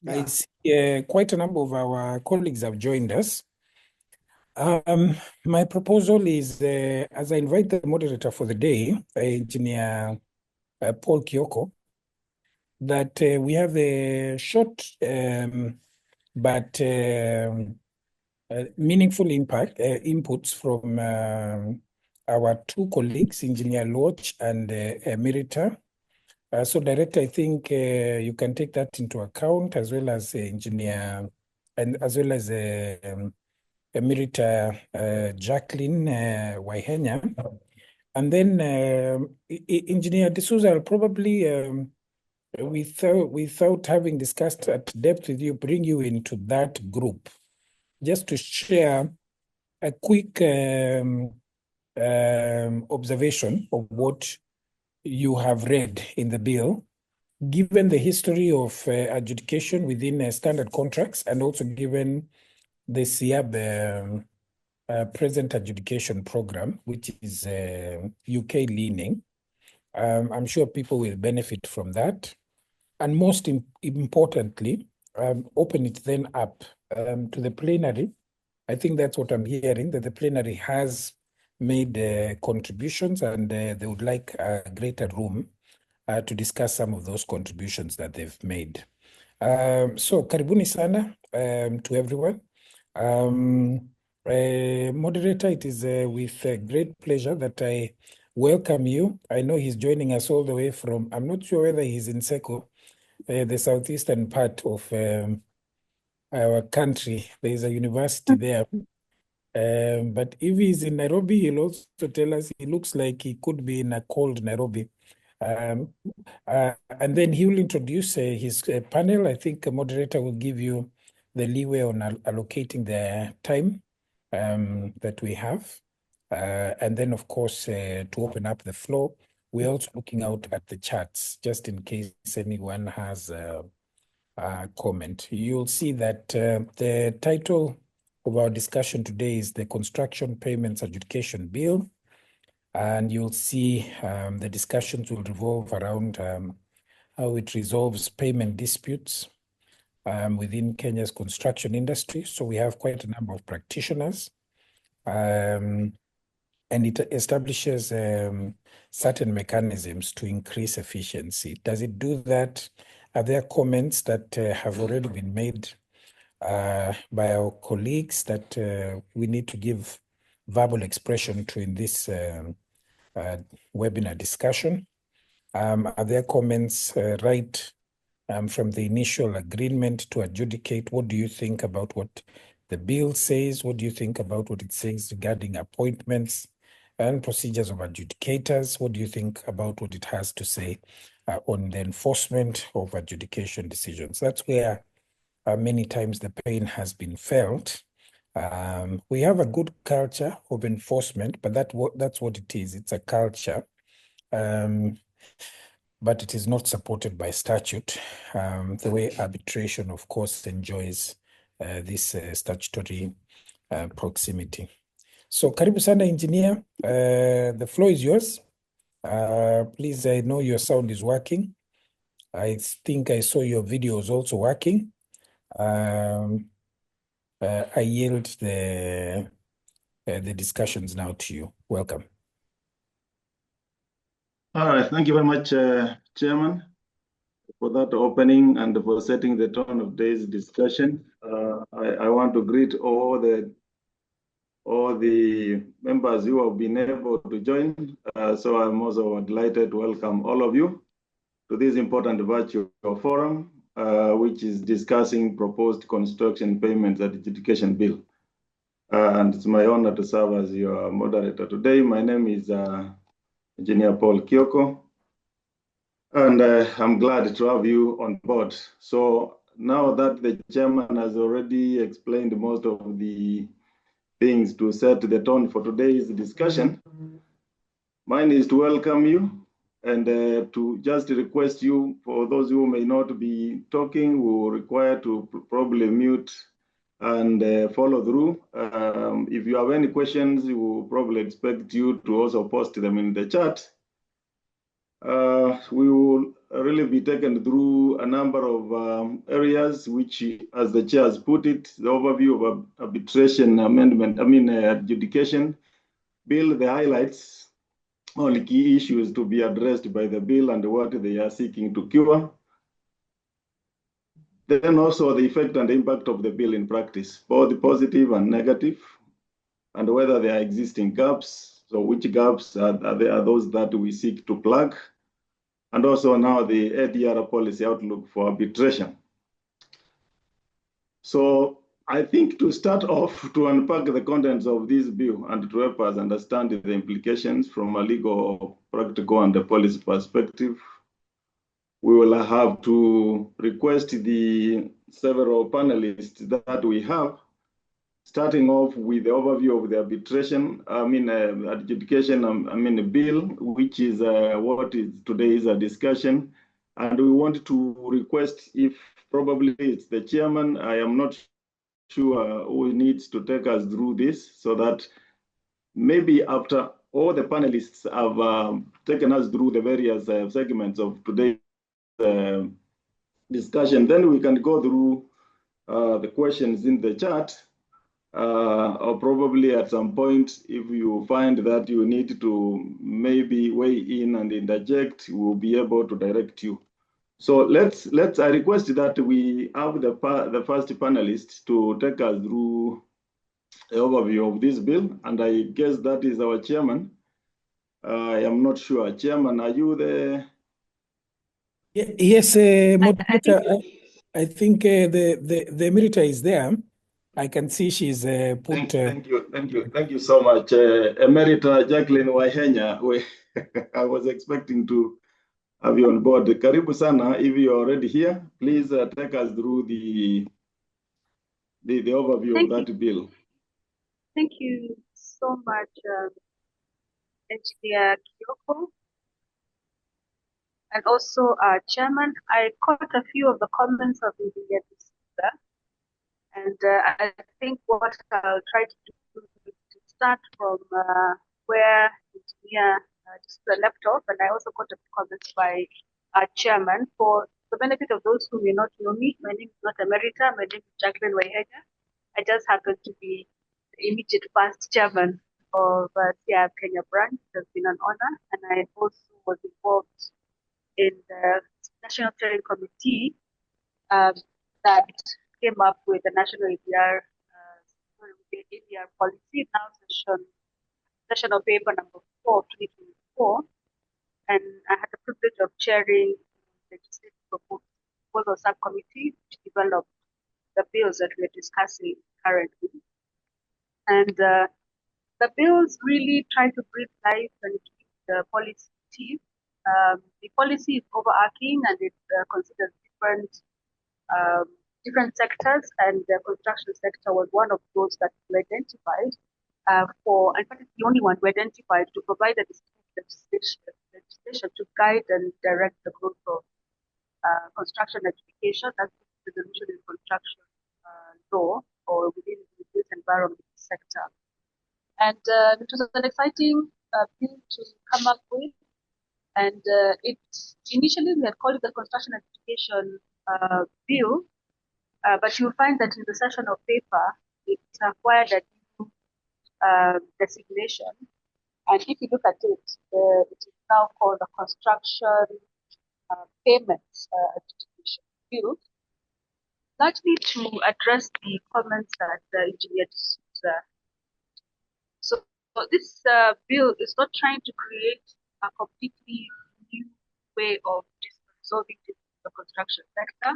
I see quite a number of our colleagues have joined us. My proposal is, as I invite the moderator for the day, Engineer Paul Kioko, that we have a short but meaningful inputs from our two colleagues, Engineer Loach and Emerita. So, Director, I think you can take that into account, as well as Engineer, and as well as Emerita Jacqueline Waihenya. And then Engineer D'Souza will probably, without having discussed at depth with you, bring you into that group, just to share a quick observation of what you have read in the bill, given the history of adjudication within standard contracts, and also given the SIAB present adjudication program, which is UK leaning. I'm sure people will benefit from that. And most importantly, open it then up to the plenary. I think that's what I'm hearing, that the plenary has made contributions, and they would like a greater room to discuss some of those contributions that they've made. So karibuni sana to everyone. Moderator, it is with great pleasure that I welcome you. I know he's joining us all the way from, I'm not sure whether he's in Seko, the southeastern part of our country. There is a university there. But if he's in Nairobi, he'll also tell us he looks like he could be in a cold Nairobi. And then he will introduce his panel. I think a moderator will give you the leeway on allocating the time that we have. And then, of course, to open up the floor, we're also looking out at the charts, just in case anyone has a comment. You'll see that the title of our discussion today is the Construction Payments Adjudication Bill. And you'll see the discussions will revolve around how it resolves payment disputes within Kenya's construction industry. So we have quite a number of practitioners. And it establishes certain mechanisms to increase efficiency. Does it do that? Are there comments that have already been made by our colleagues that we need to give verbal expression to in this webinar discussion? Are there comments right from the initial agreement to adjudicate? What do you think about what the bill says? What do you think about what it says regarding appointments and procedures of adjudicators? What do you think about what it has to say on the enforcement of adjudication decisions? That's where many times the pain has been felt. We have a good culture of enforcement, but that's what it is. It's a culture, but it is not supported by statute. The way arbitration, of course, enjoys this statutory proximity. So, karibu sana, engineer. The floor is yours. Please, I know your sound is working. I think I saw your video is also working. I yield the discussions now to you. Welcome. All right, thank you very much, Chairman, for that opening and for setting the tone of today's discussion. I want to greet all the members who have been able to join. So I'm also delighted to welcome all of you to this important virtual forum, which is discussing proposed construction payments adjudication bill. And it's my honor to serve as your moderator today. My name is Engineer Paul Kioko, and I'm glad to have you on board. So now that the chairman has already explained most of the things to set the tone for today's discussion, mine is to welcome you and to just request you, for those who may not be talking, we will require to probably mute and follow through. If you have any questions, we will probably expect you to also post them in the chat. We will really be taken through a number of areas, which, as the chair has put it, the overview of arbitration amendment, adjudication bill, the highlights on key issues to be addressed by the bill and what they are seeking to cure. Then also the effect and the impact of the bill in practice, both positive and negative, and whether there are existing gaps. So which gaps are those that we seek to plug? And also now the ADR policy outlook for arbitration. So I think to start off, to unpack the contents of this bill and to help us understand the implications from a legal, practical, and a policy perspective, we will have to request the several panelists that we have, starting off with the overview of the arbitration, adjudication, bill, which is what is today is a discussion. And we want to request, if probably it's the chairman, I am not sure who needs to take us through this, so that maybe after all the panelists have taken us through the various segments of today's discussion, then we can go through the questions in the chat, or probably at some point, if you find that you need to maybe weigh in and interject, we'll be able to direct you. So I request that we have the first panelist to take us through the overview of this bill, and I guess that is our chairman. I am not sure. Chairman, are you there? Yes, moderator. I think the Emerita is there. I can see she's put. Thank you so much, Emerita Jacqueline Wahenya. I was expecting to have you on board. Karibu sana. If you're already here, please take us through the overview of that bill. Thank you so much, Engineer Kyoko, and also Chairman. I caught a few of the comments of Engineer D'Souza, and I think what I'll try to do is to start from where Engineer D'Souza left off, and I also got a few comments by Chairman. For the benefit of those who may not know me, my name is not Emerita, my name is Jacqueline Wahenya. I just happen to be the immediate past chairman of CIF Kenya branch. It has been an honor, and I also was involved in the National Steering Committee that came up with the National ADR policy, now session of paper number 4 of 2024, and I had the privilege of chairing the legislative proposal subcommittee which developed the bills that we're discussing currently. And the bills really try to breathe life and keep the policy teeth. The policy is overarching, and it considers different sectors, and the construction sector was one of those that we identified in fact, it's the only one we identified to provide a legislation to guide and direct the growth of construction education, that's the resolution in construction law, or within the built environment sector. And it was an exciting bill to come up with. And initially we had called it the construction education bill, but you'll find that in the session of paper, it acquired a new designation. And if you look at it, it is now called the construction payments education bill, largely to address the comments that the engineer D'Souza. So this bill is not trying to create a completely new way of resolving the construction sector.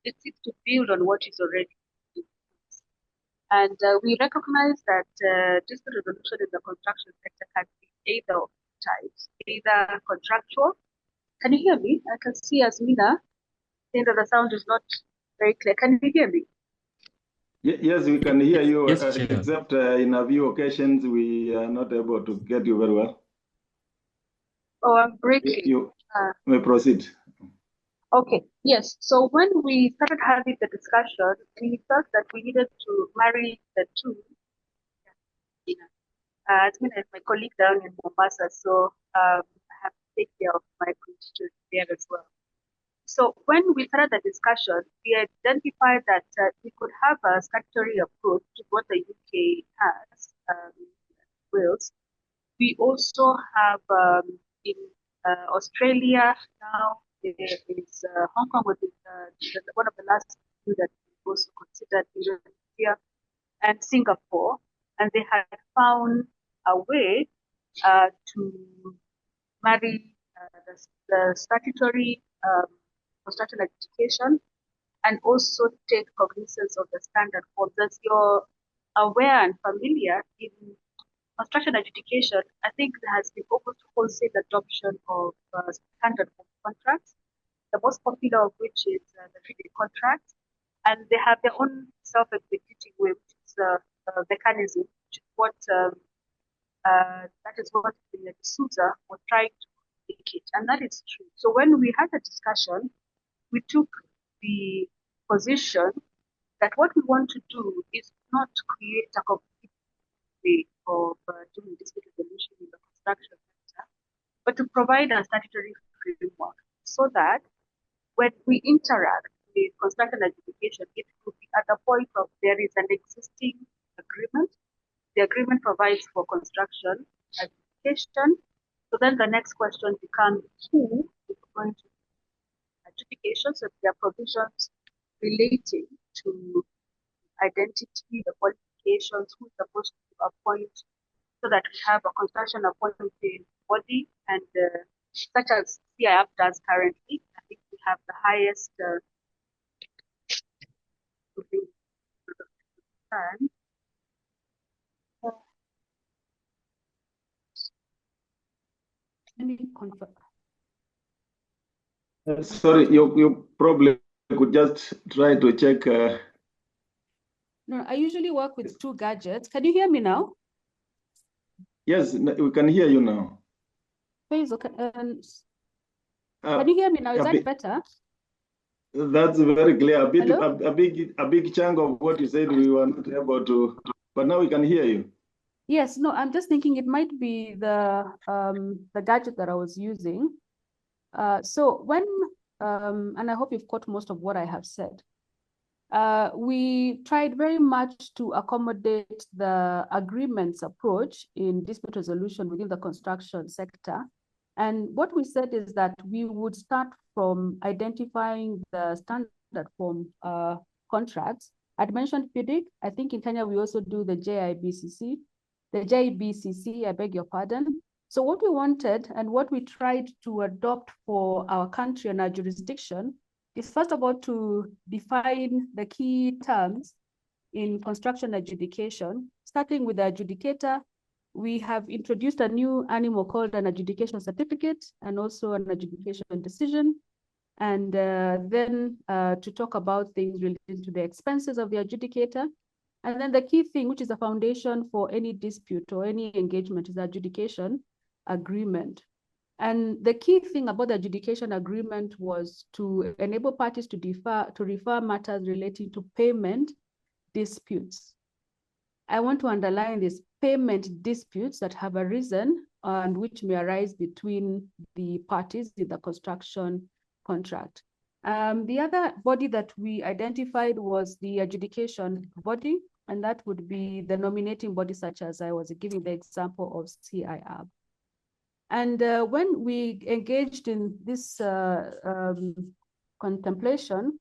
It seeks to build on what is already in place. And we recognize that dispute resolution in the construction sector can be either of types, either contractual. Can you hear me? I can see Asmina saying that the sound is not very clear. Can you hear me? Yes, we can hear you, yes, except in a few occasions we are not able to get you very well. Oh, I'm breaking. You may proceed. Okay, yes. So when we started having the discussion, we felt that we needed to marry the two. Asmina is my colleague down in Mombasa, so I have to take care of my constituents there as well. So when we started the discussion, we identified that we could have a statutory approach to what the UK has, Wales. We also have in Australia now, there is Hong Kong, which is one of the last few that we also considered Indonesia and Singapore, and they had found a way to marry the statutory construction education and also take cognizance of the standard forms. As you're aware and familiar, in construction adjudication, I think there has been almost wholesale adoption of standard form contracts, the most popular of which is the 3D contract, and they have their own self-executing way, which is a mechanism, which is what that is what the D'Souza was trying to indicate, and that is true. So when we had a discussion, we took the position that what we want to do is not create a complete way of doing dispute resolution in the construction sector, but to provide a statutory framework so that when we interact with construction adjudication, it could be at the point of there is an existing agreement. The agreement provides for construction adjudication. So then the next question becomes who is going to adjudication. So there are provisions relating to identity, the qualifications, who's supposed to appoint, so that we have a construction appointed body, and such as CIF does currently. I think we have the highest and Sorry, you probably could just try to check. No, I usually work with two gadgets. Can you hear me now? Yes, we can hear you now. Please, okay. Can you hear me now? Is that better? That's very clear. Hello? A big chunk of what you said we were not able to, but now we can hear you. Yes, no, I'm just thinking it might be the gadget that I was using. So when and I hope you've caught most of what I have said. We tried very much to accommodate the agreements approach in dispute resolution within the construction sector. And what we said is that we would start from identifying the standard form contracts. I'd mentioned FIDIC. I think in Kenya, we also do the JIBCC. The JBCC, I beg your pardon. So what we wanted and what we tried to adopt for our country and our jurisdiction is first of all to define the key terms in construction adjudication. Starting with the adjudicator, we have introduced a new animal called an adjudication certificate and also an adjudication decision. And then to talk about things related to the expenses of the adjudicator. And then the key thing, which is the foundation for any dispute or any engagement, is the adjudication agreement. And the key thing about the adjudication agreement was to enable parties to refer matters relating to payment disputes. I want to underline this: payment disputes that have arisen and which may arise between the parties in the construction contract. The other body that we identified was the adjudication body, and that would be the nominating body, such as I was giving the example of CIAB. And when we engaged in this contemplation,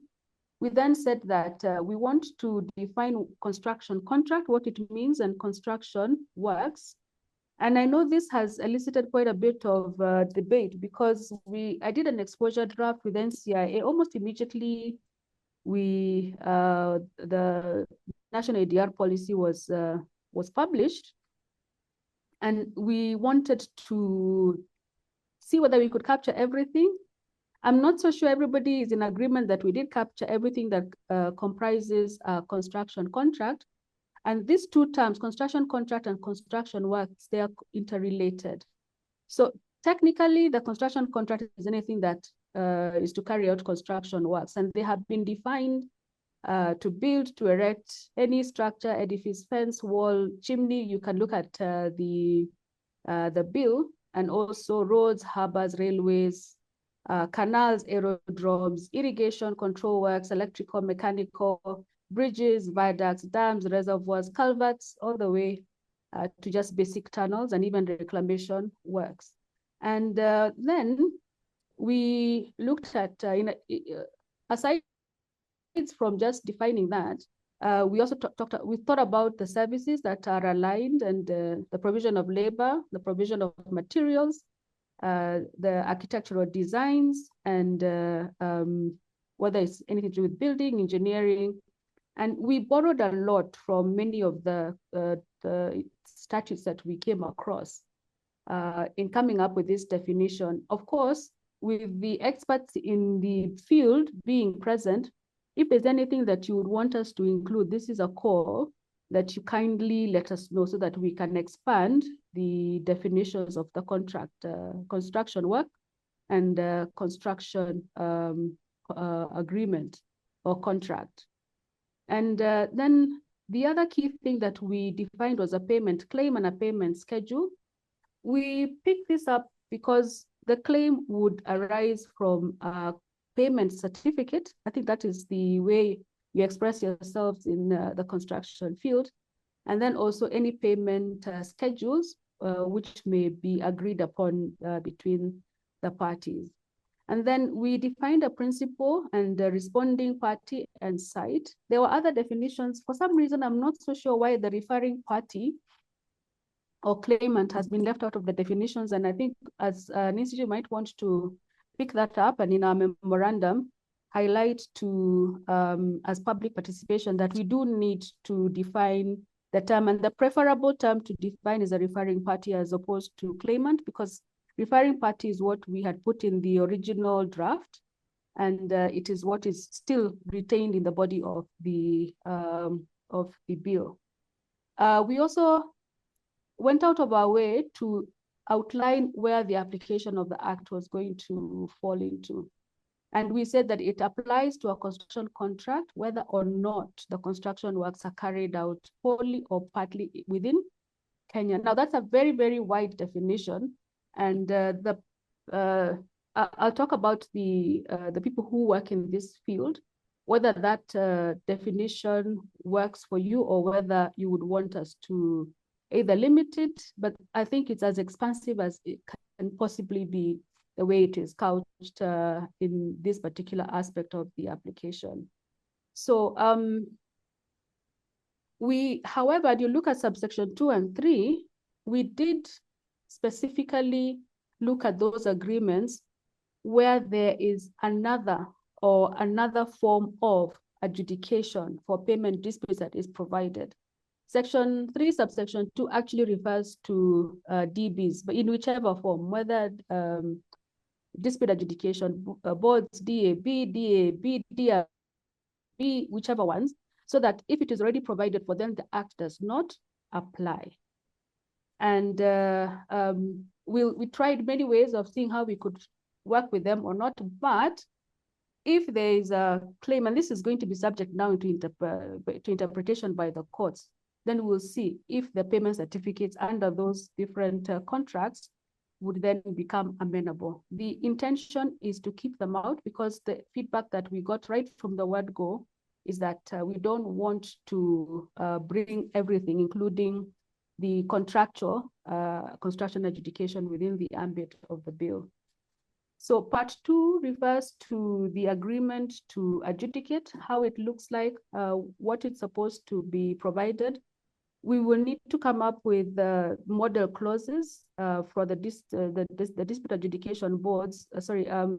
we then said that we want to define construction contract, what it means, and construction works. And I know this has elicited quite a bit of debate because I did an exposure draft with NCIA. Almost immediately, the national ADR policy was published. And we wanted to see whether we could capture everything. I'm not so sure everybody is in agreement that we did capture everything that comprises a construction contract. And these two terms, construction contract and construction works, they are interrelated. So technically, the construction contract is anything that is to carry out construction works. And they have been defined to build, to erect any structure, edifice, fence, wall, chimney. You can look at the bill, and also roads, harbors, railways, canals, aerodromes, irrigation, control works, electrical, mechanical, bridges, viaducts, dams, reservoirs, culverts, all the way to just basic tunnels and even reclamation works. And then we looked at, aside from just defining that, we also thought about the services that are aligned and the provision of labor, the provision of materials, the architectural designs, and whether it's anything to do with building, engineering. And we borrowed a lot from many of the statutes that we came across in coming up with this definition. Of course, with the experts in the field being present, if there's anything that you would want us to include, this is a call that you kindly let us know so that we can expand the definitions of the contract, construction work and construction agreement or contract. And then the other key thing that we defined was a payment claim and a payment schedule. We picked this up because the claim would arise from a payment certificate. I think that is the way you express yourselves in the construction field. And then also any payment schedules, which may be agreed upon between the parties. And then we defined a principal and the responding party and site. There were other definitions. For some reason, I'm not so sure why the referring party or claimant has been left out of the definitions. And I think as an institute might want to pick that up and in our memorandum, highlight to, as public participation, that we do need to define the term, and the preferable term to define is a referring party as opposed to claimant, because referring party is what we had put in the original draft, and it is what is still retained in the body of the bill. We also went out of our way to outline where the application of the act was going to fall into. And we said that it applies to a construction contract, whether or not the construction works are carried out wholly or partly within Kenya. Now, that's a very, very wide definition. And I'll talk about the people who work in this field, whether that definition works for you or whether you would want us to either limit it, but I think it's as expansive as it can possibly be the way it is couched in this particular aspect of the application. So however, you look at subsection 2 and 3, we did specifically look at those agreements where there is another form of adjudication for payment disputes that is provided. Section 3, subsection 2 actually refers to DBs, but in whichever form, whether dispute adjudication boards, DAB, DRB, whichever ones, so that if it is already provided for them, the act does not apply. And we tried many ways of seeing how we could work with them or not, but if there is a claim, and this is going to be subject now to interpretation by the courts, then we'll see if the payment certificates under those different contracts would then become amenable. The intention is to keep them out because the feedback that we got right from the word go is that we don't want to bring everything, including the contractual construction adjudication within the ambit of the bill. So part 2 refers to the agreement to adjudicate, how it looks like, what it's supposed to be provided. We will need to come up with model clauses for the dispute adjudication boards, the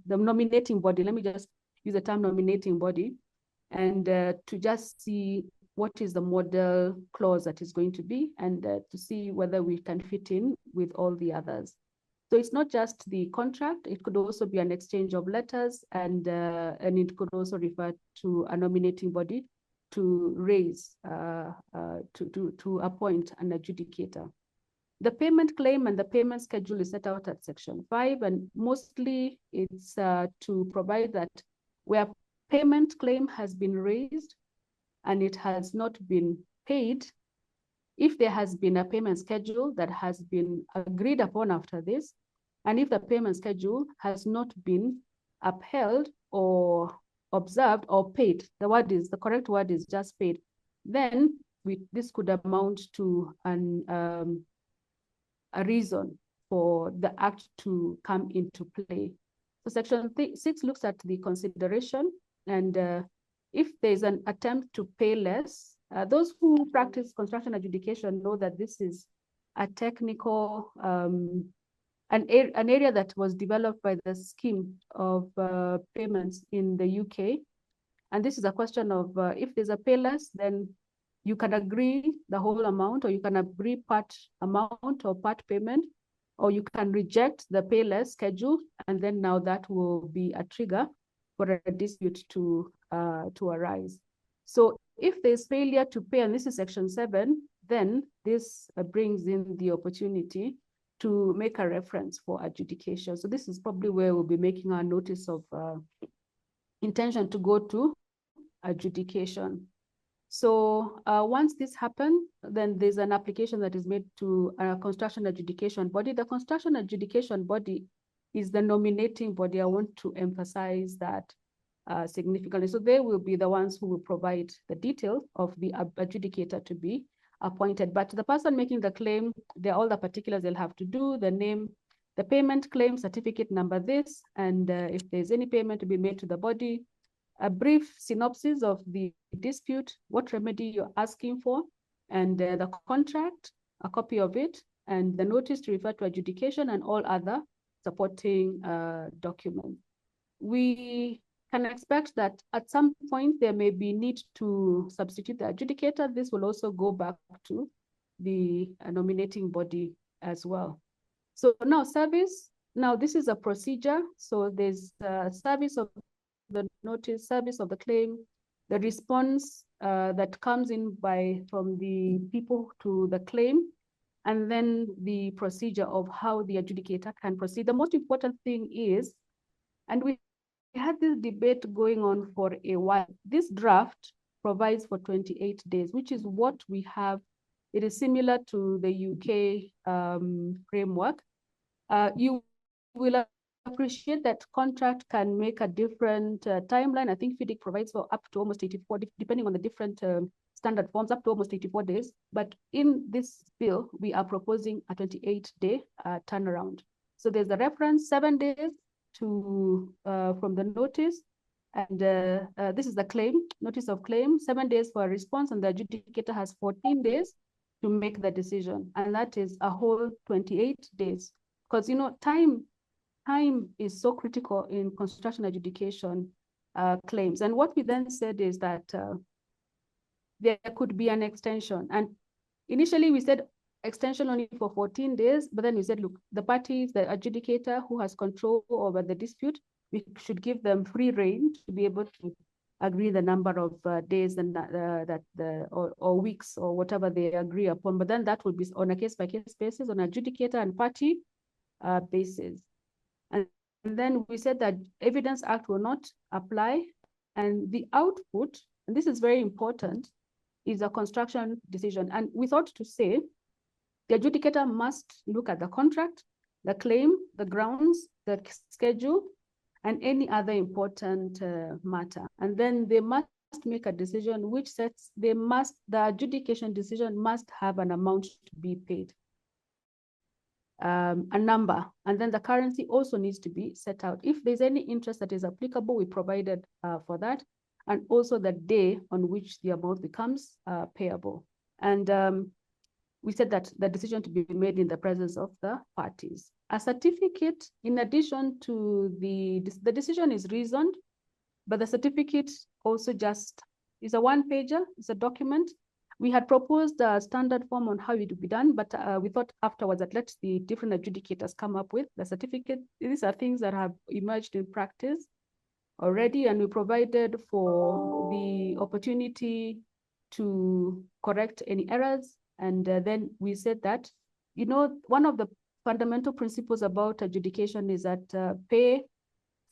nominating body. Let me just use the term nominating body, and to just see what is the model clause that is going to be, and to see whether we can fit in with all the others. So it's not just the contract, it could also be an exchange of letters, and it could also refer to a nominating body to raise, to appoint an adjudicator. The payment claim and the payment schedule is set out at section 5, and mostly it's to provide that where payment claim has been raised and it has not been paid, if there has been a payment schedule that has been agreed upon after this, and if the payment schedule has not been upheld or observed or paid, the correct word is just paid, then this could amount to a reason for the act to come into play. So Section 6 looks at the consideration, and if there's an attempt to pay less, those who practice construction adjudication know that this is a technical, an area that was developed by the scheme of payments in the UK. And this is a question of if there's a pay less, then you can agree the whole amount, or you can agree part amount or part payment, or you can reject the pay less schedule, and then now that will be a trigger for a dispute to arise. So if there's failure to pay, and this is Section 7, then this brings in the opportunity to make a reference for adjudication. So this is probably where we'll be making our notice of intention to go to adjudication. So once this happens, then there's an application that is made to a construction adjudication body. The construction adjudication body is the nominating body. I want to emphasize that significantly. So they will be the ones who will provide the details of the adjudicator to be appointed. But the person making the claim, all the particulars they'll have to do, the name, the payment claim, certificate number this, and if there's any payment to be made to the body, a brief synopsis of the dispute, what remedy you're asking for, and the contract, a copy of it, and the notice to refer to adjudication, and all other supporting documents. We can expect that at some point there may be need to substitute the adjudicator. This will also go back to the nominating body as well. So now service, now this is a procedure. So there's service of the notice, service of the claim, the response that comes in from the people to the claim, and then the procedure of how the adjudicator can proceed. The most important thing is, and we had this debate going on for a while, this draft provides for 28 days, which is what we have. It is similar to the UK framework. You will appreciate that contract can make a different timeline. I think FIDIC provides for up to almost 84, depending on the different standard forms, up to almost 84 days. But in this bill, we are proposing a 28-day turnaround. So there's a reference, 7 days to from the notice, and this is the claim, notice of claim, 7 days for a response, and the adjudicator has 14 days to make the decision, and that is a whole 28 days. Because time is so critical in construction adjudication claims. And what we then said is that there could be an extension. And initially we said extension only for 14 days, but then we said, look, the parties, the adjudicator who has control over the dispute, we should give them free rein to be able to agree the number of days and or weeks or whatever they agree upon. But then that would be on a case-by-case basis, on adjudicator and party basis. And then we said that Evidence Act will not apply, and the output, and this is very important, is a construction decision. And we thought to say the adjudicator must look at the contract, the claim, the grounds, the schedule, and any other important matter. And then they must make a decision which sets, the adjudication decision must have an amount to be paid. A number, and then the currency also needs to be set out. If there's any interest that is applicable, we provided for that, and also the day on which the amount becomes payable. And we said that the decision to be made in the presence of the parties. A certificate, in addition to the decision is reasoned, but the certificate also just is a one-pager, it's a document. We had proposed a standard form on how it would be done, but we thought afterwards that let the different adjudicators come up with the certificate. These are things that have emerged in practice already, and we provided for the opportunity to correct any errors. And then we said that, one of the fundamental principles about adjudication is that pay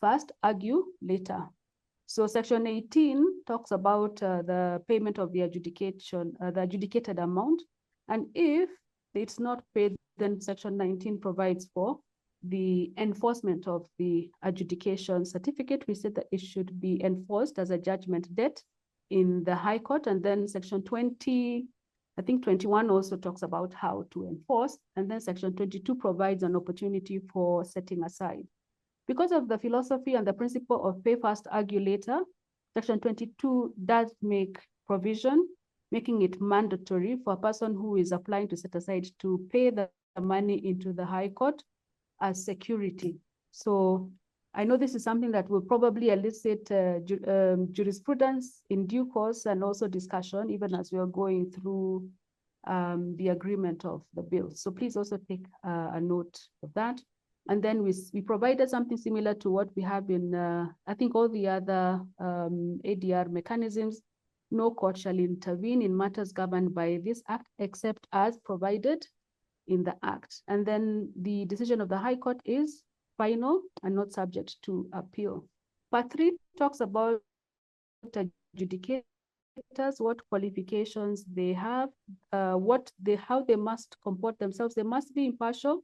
first, argue later. So Section 18 talks about the payment of the adjudication, the adjudicated amount. And if it's not paid, then Section 19 provides for the enforcement of the adjudication certificate. We said that it should be enforced as a judgment debt in the High Court. And then section 20, I think 21 also talks about how to enforce. And then section 22 provides an opportunity for setting aside. Because of the philosophy and the principle of pay first, argue later, section 22 does make provision, making it mandatory for a person who is applying to set aside to pay the money into the High Court as security. So I know this is something that will probably elicit jurisprudence in due course, and also discussion even as we are going through the agreement of the bill. So please also take a note of that. And then we provided something similar to what we have in, I think, all the other ADR mechanisms. No court shall intervene in matters governed by this act except as provided in the act. And then the decision of the High Court is final and not subject to appeal. Part 3 talks about adjudicators, what qualifications they have, how they must comport themselves. They must be impartial,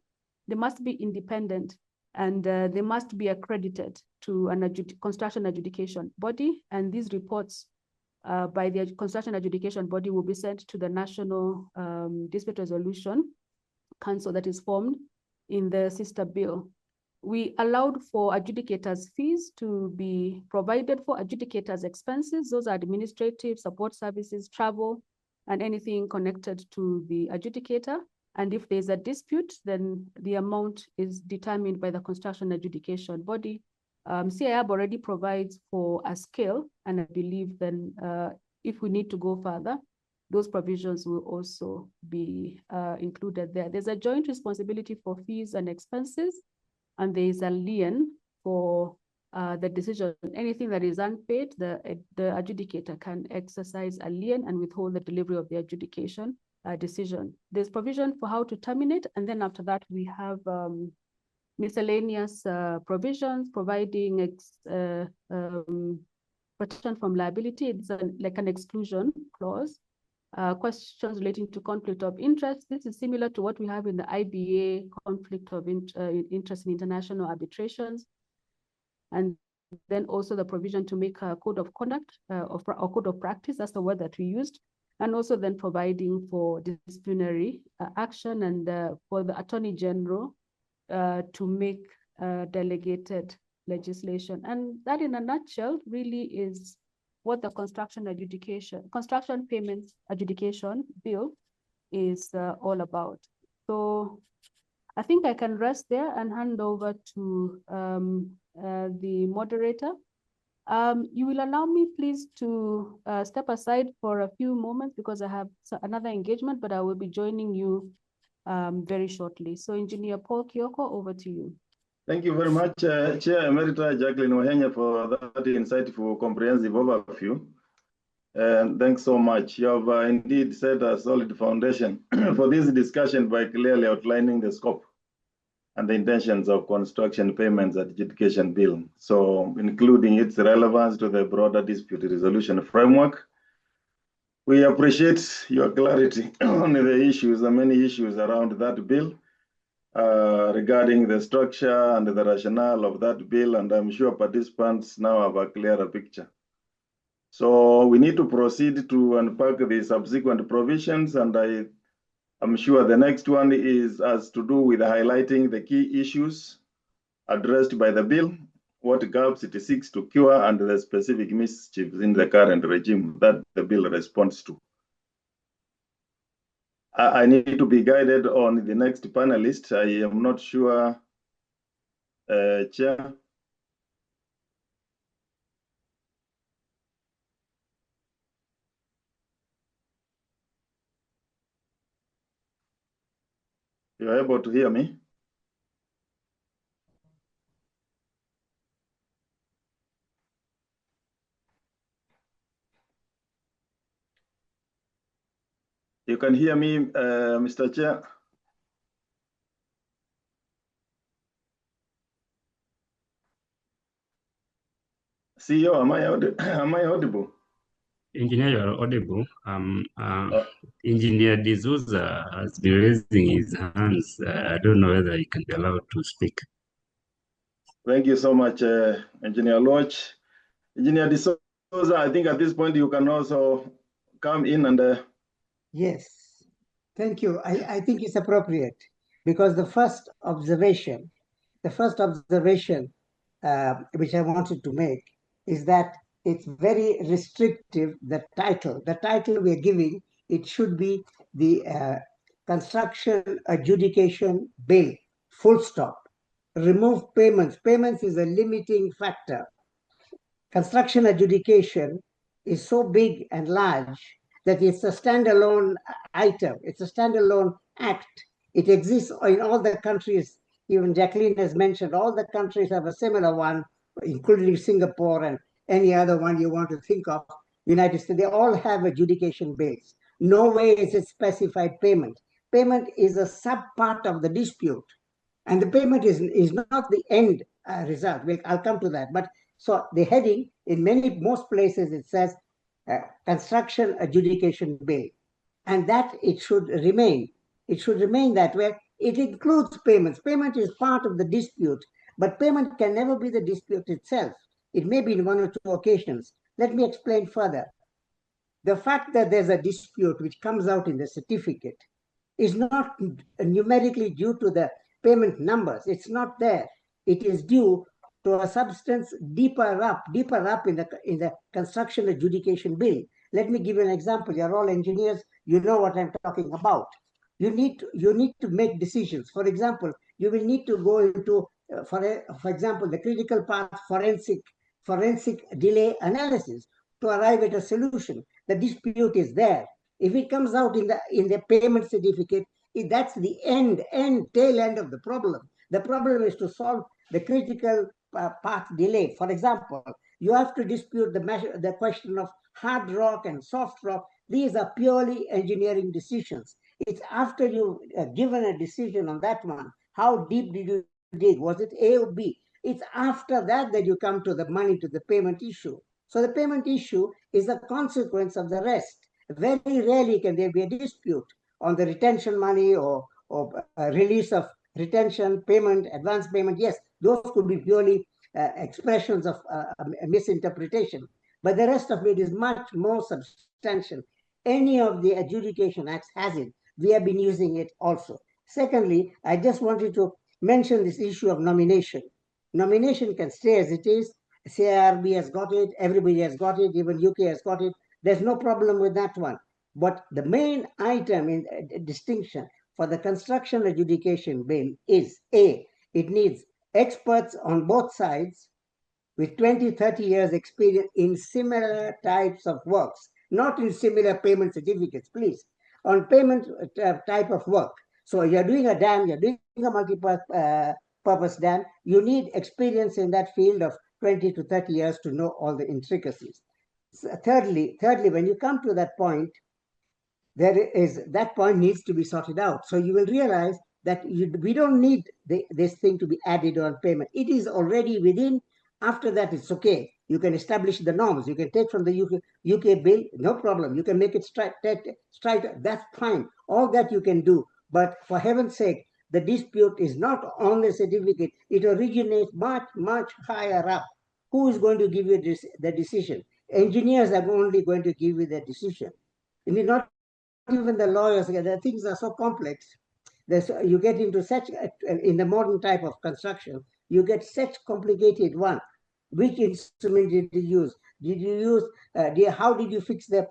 they must be independent, and they must be accredited to an construction adjudication body. And these reports by the construction adjudication body will be sent to the National Dispute Resolution Council that is formed in the sister bill. We allowed for adjudicators' fees to be provided for adjudicators' expenses. Those are administrative support services, travel, and anything connected to the adjudicator. And if there's a dispute, then the amount is determined by the construction adjudication body. CIAB already provides for a scale, and I believe then if we need to go further, those provisions will also be included there. There's a joint responsibility for fees and expenses, and there is a lien for the decision. Anything that is unpaid, the adjudicator can exercise a lien and withhold the delivery of the adjudication decision. There's provision for how to terminate, and then after that we have miscellaneous provisions providing protection from liability. It's like an exclusion clause. Questions relating to conflict of interest. This is similar to what we have in the IBA, conflict of interest in international arbitrations. And then also the provision to make a code of conduct or code of practice, that's the word that we used. And also then providing for disciplinary action and for the Attorney General to make delegated legislation. And that in a nutshell really is what the construction payments adjudication bill is all about. So I think I can rest there and hand over to the moderator. You will allow me, please, to step aside for a few moments because I have another engagement, but I will be joining you very shortly. So Engineer Paul Kioko, over to you. Thank you very much, Chair Emerita Jacqueline Ohenya, for that insightful, comprehensive overview. And thanks so much. You have indeed set a solid foundation for this discussion by clearly outlining the scope and the intentions of construction payments adjudication bill. So including its relevance to the broader dispute resolution framework. We appreciate your clarity on the issues, the many issues around that bill regarding the structure and the rationale of that bill. And I'm sure participants now have a clearer picture. So we need to proceed to unpack the subsequent provisions, and I'm sure the next one has to do with highlighting the key issues addressed by the bill, what gaps it seeks to cure, and the specific mischiefs in the current regime that the bill responds to. I need to be guided on the next panelist. I am not sure, Chair. You're able to hear me? You can hear me, Mr. Chair? CEO, am I audible? Engineer, you are audible. Engineer D'Souza has been raising his hands. I don't know whether he can be allowed to speak. Thank you so much, Engineer Loach. Engineer D'Souza, I think at this point you can also come in and... Yes, thank you. I think it's appropriate because the first observation which I wanted to make is that it's very restrictive, the title. The title we're giving, it should be the Construction Adjudication Bill, full stop. Remove payments. Payments is a limiting factor. Construction adjudication is so big and large that it's a standalone item. It's a standalone act. It exists in all the countries. Even Jacqueline has mentioned all the countries have a similar one, including Singapore and any other one you want to think of. United States, they all have adjudication bills. No way is it specified payment. Payment is a sub-part of the dispute. And the payment is not the end result. I'll come to that. But so the heading in most places it says construction adjudication bill, and that it should remain. It should remain that way. It includes payments. Payment is part of the dispute, but payment can never be the dispute itself. It may be in one or two occasions. Let me explain further. The fact that there's a dispute which comes out in the certificate is not numerically due to the payment numbers. It's not there. It is due to a substance deeper up in the construction adjudication bill. Let me give you an example. You're all engineers. You know what I'm talking about. You need to make decisions. For example, you will need to go into, for example, the critical path forensic delay analysis to arrive at a solution. The dispute is there. If it comes out in the payment certificate, that's the tail end of the problem. The problem is to solve the critical path delay. For example, you have to dispute the question of hard rock and soft rock. These are purely engineering decisions. It's after you've given a decision on that one. How deep did you dig? Was it A or B? It's after that that you come to the money, to the payment issue. So the payment issue is a consequence of the rest. Very rarely can there be a dispute on the retention money or release of retention payment, advance payment. Yes, those could be purely expressions of misinterpretation. But the rest of it is much more substantial. Any of the adjudication acts has it. We have been using it also. Secondly, I just wanted to mention this issue of nomination. Nomination can stay as it is. CIRB has got it. Everybody has got it. Even UK has got it. There's no problem with that one. But the main item in distinction for the construction adjudication bill is A, it needs experts on both sides with 20, 30 years experience in similar types of works, not in similar payment certificates, please, on payment type of work. So you're doing a dam, you're doing a multi-purpose dam, you need experience in that field of 20 to 30 years to know all the intricacies. So thirdly, when you come to that point, that point needs to be sorted out. So you will realize that we don't need this thing to be added on payment. It is already within. After that, it's okay. You can establish the norms. You can take from the UK bill, no problem. You can make it straight. That's fine. All that you can do. But for heaven's sake, the dispute is not on the certificate. It originates much, much higher up. Who is going to give you the decision? Engineers are only going to give you the decision. And not even the lawyers. The things are so complex. You get into such, in the modern type of construction, you get such complicated one. Which instrument did you use? Did you use, how did you fix the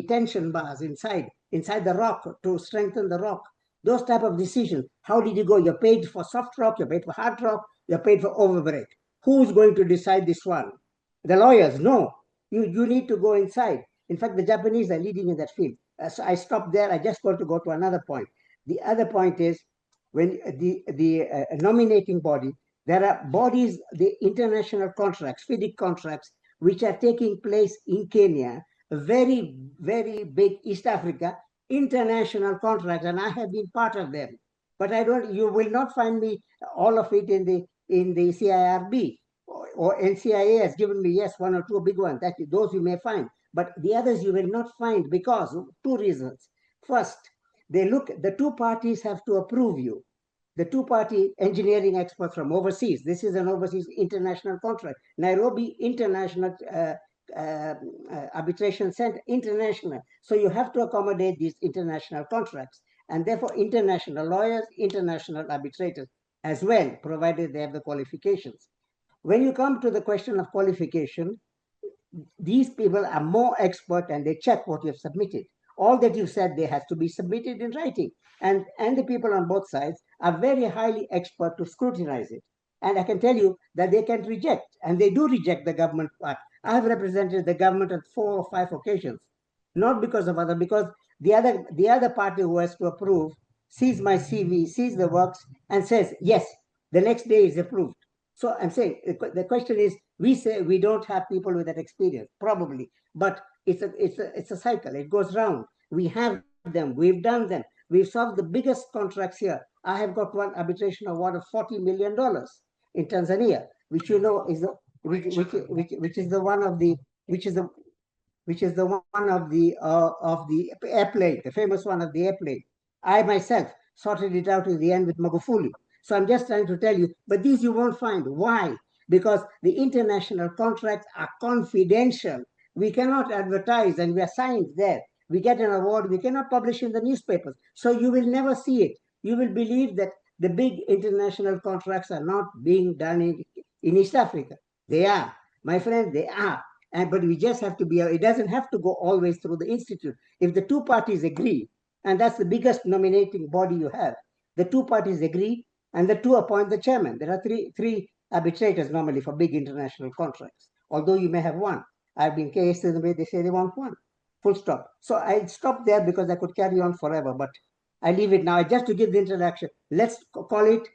tension bars inside the rock to strengthen the rock? Those type of decisions. How did you go? You're paid for soft rock, you're paid for hard rock, you're paid for overbreak. Who's going to decide this one? The lawyers, no. You need to go inside. In fact, the Japanese are leading in that field. So I stopped there. I just want to go to another point. The other point is when the nominating body, there are bodies, the international contracts, FIDIC contracts, which are taking place in Kenya, a very, very big East Africa, international contracts, and I have been part of them. But you will not find me all of it in the CIRB, or NCIA has given me, yes, one or two big ones. Those you may find. but the others you will not find because of two reasons. First, the two parties have to approve you. The two-party engineering experts from overseas. This is an overseas international contract. Nairobi International Arbitration Center, international. So you have to accommodate these international contracts, and therefore international lawyers, international arbitrators as well, provided they have the qualifications. When you come to the question of qualification, these people are more expert and they check what you've submitted. All that you said there has to be submitted in writing. And the people on both sides are very highly expert to scrutinize it. And I can tell you that they can reject, and they do reject the government part. I have represented the government on 4 or 5 occasions, not because of other, because the other party who has to approve sees my CV, sees the works, and says, yes, the next day is approved. So I'm saying the question is, we say we don't have people with that experience, probably, but it's a cycle. It goes round. We have them. We've done them. We've solved the biggest contracts here. I have got one arbitration award of $40 million in Tanzania, which you know is the which is the one of the airplane, the famous one of the airplane. I myself sorted it out in the end with Magufuli. So I'm just trying to tell you, but these you won't find. Why? Because the international contracts are confidential. We cannot advertise, and we are signed there. We get an award, we cannot publish in the newspapers. So you will never see it. You will believe that the big international contracts are not being done in East Africa. They are. My friend, they are. But we just have to be, it doesn't have to go always through the institute. If the two parties agree, and that's the biggest nominating body you have, the two parties agree, and the two appoint the chairman. There are three arbitrators normally for big international contracts, although you may have one. I've been cases where they say they want one. Full stop. So I stopped there because I could carry on forever, but I leave it now. Just to give the introduction, let's call it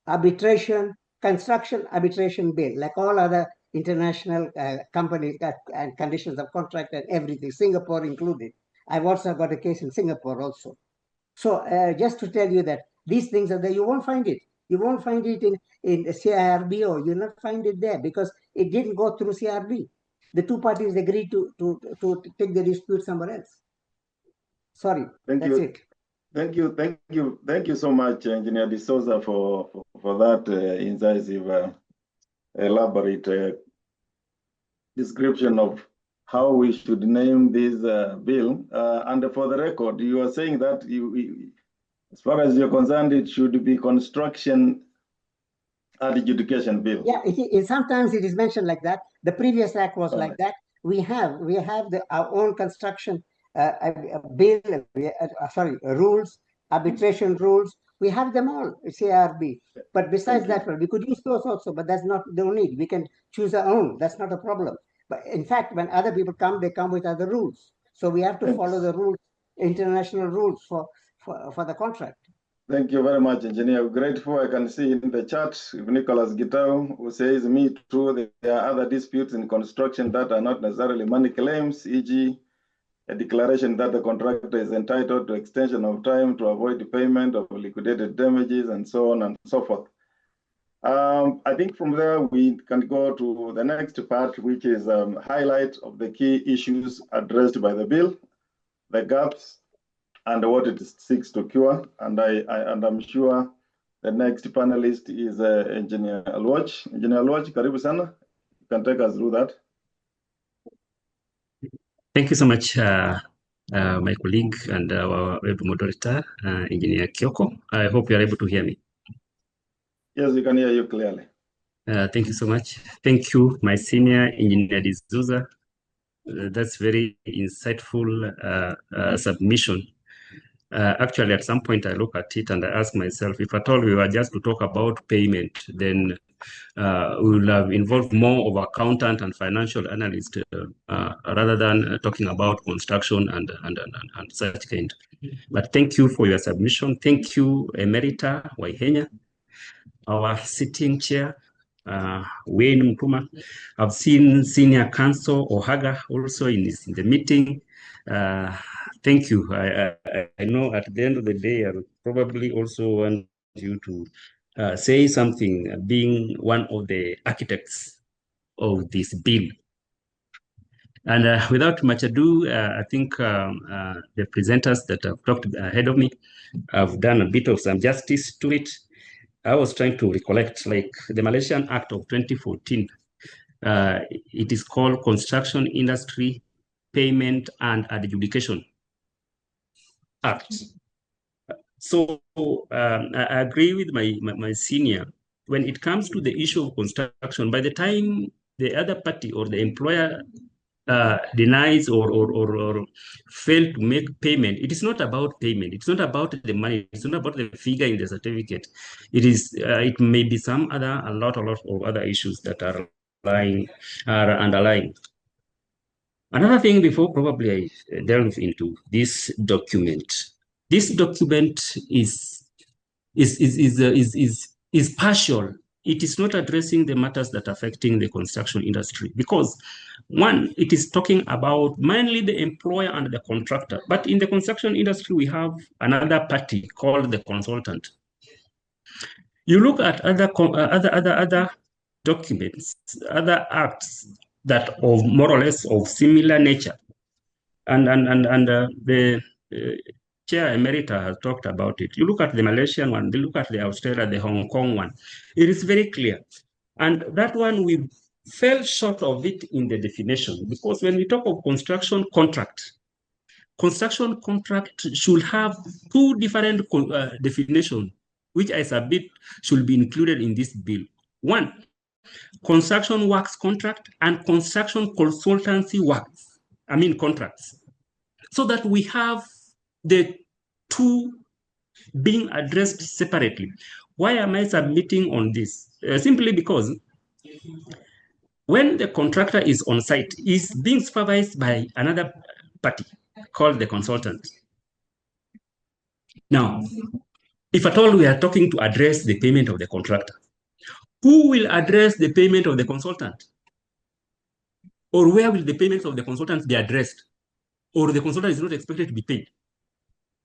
arbitration, construction arbitration bill, like all other international companies and conditions of contract and everything, Singapore included. I've also got a case in Singapore also. So just to tell you that these things are there, you won't find it. You won't find it in CIRB, or you'll not find it there because it didn't go through CIRB. The two parties agreed to take the dispute somewhere else. Sorry, that's it. Thank you so much, Engineer D'Souza, for that incisive, elaborate description of how we should name this bill. And for the record, you are saying that as far as you're concerned, it should be construction adjudication bill. Yeah, sometimes it is mentioned like that. The previous act was like that. We have our own construction bill, rules, arbitration rules. We have them all, CIRB. But besides that, we could use those also, but that's not the need. We can choose our own. That's not a problem. But in fact, when other people come, they come with other rules. So we have to follow the rules, international rules for the contract. Thank you very much, Engineer. Grateful. I can see in the chat Nicholas Gitau, who says, me too, there are other disputes in construction that are not necessarily money claims, e.g., a declaration that the contractor is entitled to extension of time to avoid the payment of liquidated damages, and so on and so forth. I think from there we can go to the next part, which is highlight of the key issues addressed by the bill, the gaps, and what it seeks to cure. And I'm sure the next panelist is Engineer Alwach. Engineer Alwach, karibu sana. You can take us through that. Thank you so much, my colleague and our web moderator, Engineer Kyoko. I hope you are able to hear me. Yes, we can hear you clearly. Thank you so much. Thank you, my senior Engineer D'Souza. That's very insightful submission. Actually, at some point, I look at it and I ask myself, if at all we were just to talk about payment, then we will have involved more of accountant and financial analyst rather than talking about construction and such kind. But thank you for your submission. Thank you, Emerita Waihenya, our sitting chair, Wayne Mkuma. I've seen Senior Counsel Ohaga also in the meeting. Thank you. I know at the end of the day, I probably also want you to say something, being one of the architects of this bill. And without much ado, I think the presenters that have talked ahead of me have done a bit of some justice to it. I was trying to recollect, like the Malaysian Act of 2014. It is called Construction Industry Payment and Adjudication Act. So I agree with my senior. When it comes to the issue of construction, by the time the other party or the employer denies or fail to make payment, it is not about payment. It's not about the money. It's not about the figure in the certificate. It is. It may be some a lot of other issues that are underlying. Another thing before probably I delve into this document. This document is partial. It is not addressing the matters that are affecting the construction industry because, one, it is talking about mainly the employer and the contractor. But in the construction industry, we have another party called the consultant. You look at other documents, other acts that of more or less of similar nature, and the Chair Emerita has talked about it. You look at the Malaysian one, you look at the Australia, the Hong Kong one. It is very clear. And that one, we fell short of it in the definition because when we talk of construction contract should have two different definitions, which I submit should be included in this bill. One, construction works contract and construction consultancy contracts, so that we have the two being addressed separately. Why am I submitting on this? Simply because when the contractor is on site, is being supervised by another party called the consultant. Now, if at all we are talking to address the payment of the contractor, who will address the payment of the consultant? Or where will the payments of the consultants be addressed? Or the consultant is not expected to be paid?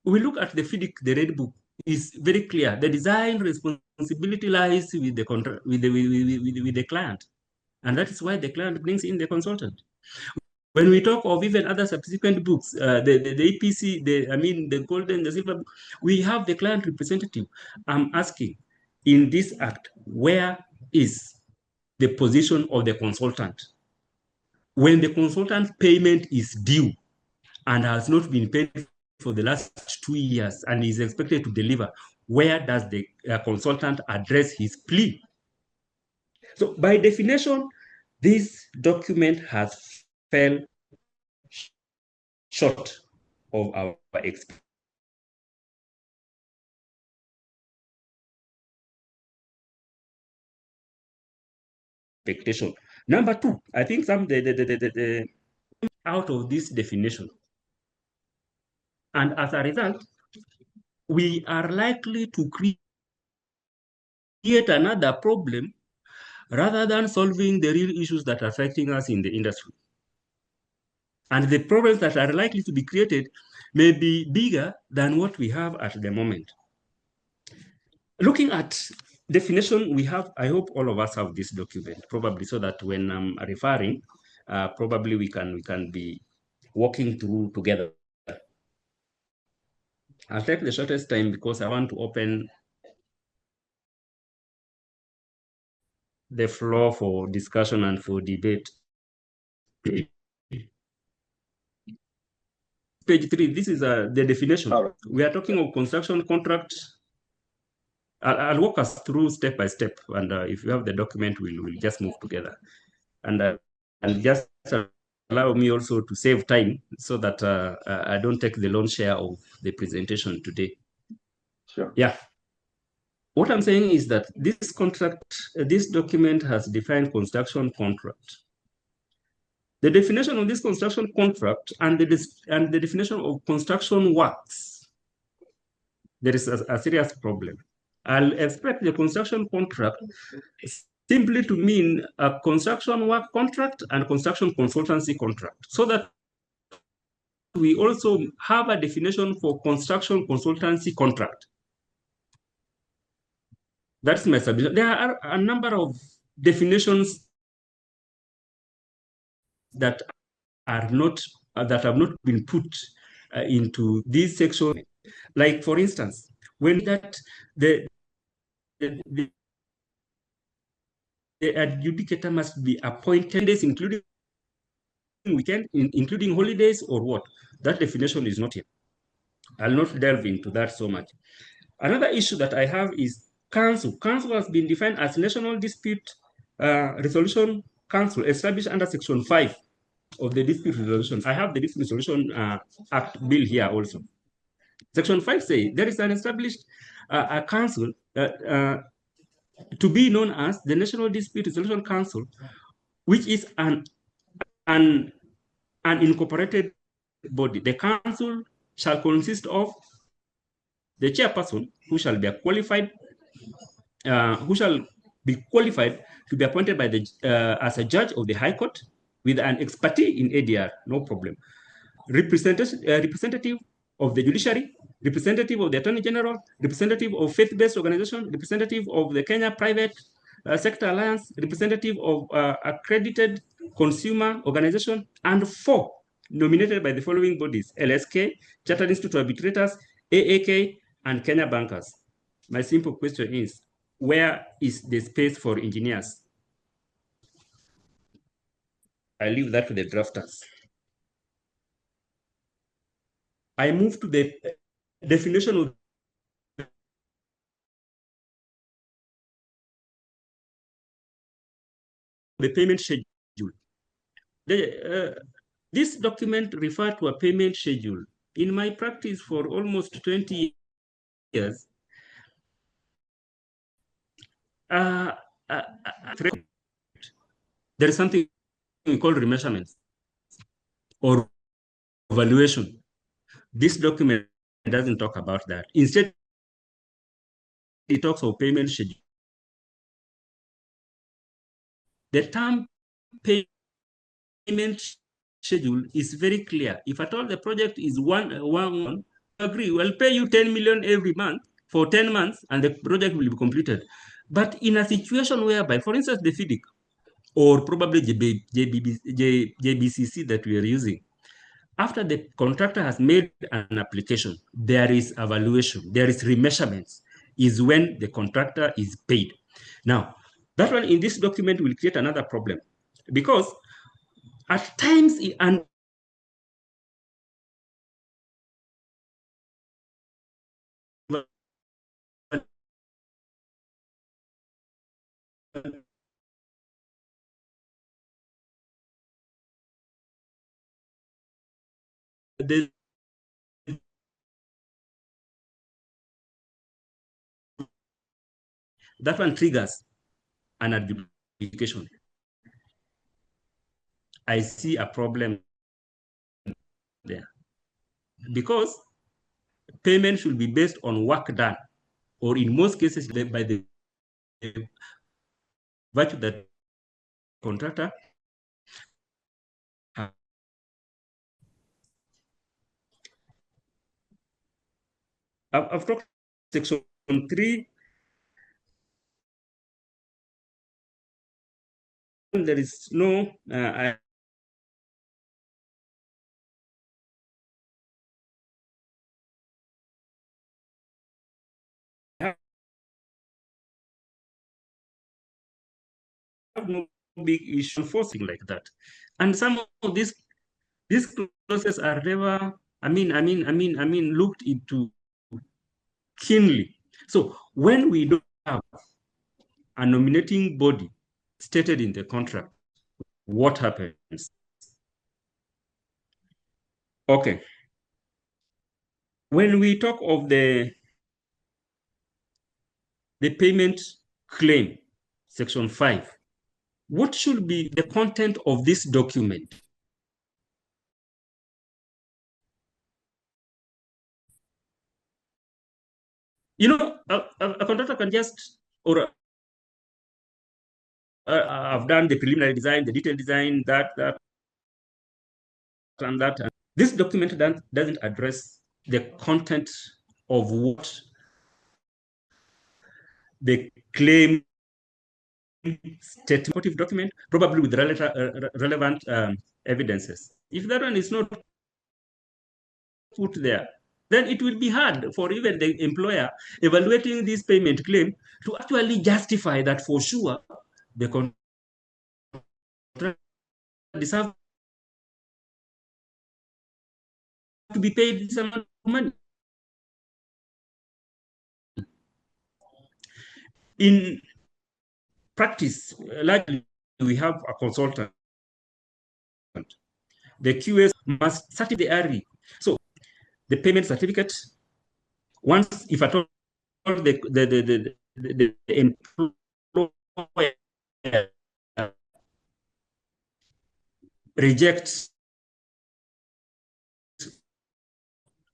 We look at the FIDIC, the Red Book, is very clear. The design responsibility lies with the with the client. And that is why the client brings in the consultant. When we talk of even other subsequent books, the APC, the golden, the silver book, we have the client representative. I'm asking, in this act, where is the position of the consultant? When the consultant's payment is due and has not been paid for the last 2 years and is expected to deliver, where does the consultant address his plea? So by definition, this document has fell short of our expectation. Number two, I think the out of this definition. And as a result, we are likely to create another problem rather than solving the real issues that are affecting us in the industry. And the problems that are likely to be created may be bigger than what we have at the moment. Looking at definition, we have, I hope all of us have this document, probably so that when I'm referring, probably we can be walking through together. I'll take the shortest time because I want to open the floor for discussion and for debate. Page 3, this is the definition. Right. We are talking of construction contract. I'll walk us through step by step, and if you have the document, we'll just move together. And just allow me also to save time so that I don't take the lone share of the presentation today. Sure. Yeah. What I'm saying is that this document has defined construction contract. The definition of this construction contract and the definition of construction works, there is a serious problem. I'll expect the construction contract simply to mean a construction work contract and construction consultancy contract, so that we also have a definition for construction consultancy contract. That's my submission. There are a number of definitions that are not that have not been put into this section. Like for instance, when that the adjudicator must be appointed days, including weekend, including holidays or what? That definition is not here. I'll not delve into that so much. Another issue that I have is council. Council has been defined as National Dispute Resolution Council established under Section 5 of the Dispute Resolution. I have the Dispute Resolution Act bill here also. Section 5 says there is an established a council to be known as the National Dispute Resolution Council, which is an incorporated body. The council shall consist of the chairperson, who shall be qualified to be appointed by the as a judge of the High Court with an expertise in ADR, no problem. Representative of the judiciary, representative of the Attorney General, representative of faith-based organization, representative of the Kenya Private Sector Alliance, representative of accredited consumer organization, and 4 nominated by the following bodies: LSK, Chartered Institute of Arbitrators, AAK, and Kenya Bankers. My simple question is, where is the space for engineers? I leave that to the drafters. I move to the definition of the payment schedule. This document refers to a payment schedule. In my practice for almost 20 years, there is something we call remeasurements or valuation. This document doesn't talk about that. Instead, it talks of payment schedule. The term payment schedule is very clear. If at all the project is one, agree, we'll pay you 10 million every month for 10 months and the project will be completed. But in a situation whereby, for instance, the FIDIC or probably JBCC that we are using, after the contractor has made an application, there is evaluation, there is remeasurements, is when the contractor is paid. Now, that one in this document will create another problem because at times, and that one triggers an adjudication. I see a problem there because payment should be based on work done, or in most cases by the virtue that contractor I've talked section 3. There is no I have no big issue enforcing like that. And some of these clauses are never, looked into keenly. So when we don't have a nominating body stated in the contract, what happens? Okay. When we talk of the payment claim, section 5, what should be the content of this document? You know, a contractor can just, or I've done the preliminary design, the detailed design, that, and that. This document doesn't address the content of what the claim statement document, probably with relevant evidences. If that one is not put there, then it will be hard for even the employer evaluating this payment claim to actually justify that for sure the contract deserves to be paid this amount of money. In practice, likely we have a consultant. The QS must certify the RE. So the payment certificate, once, if at all, the employer rejects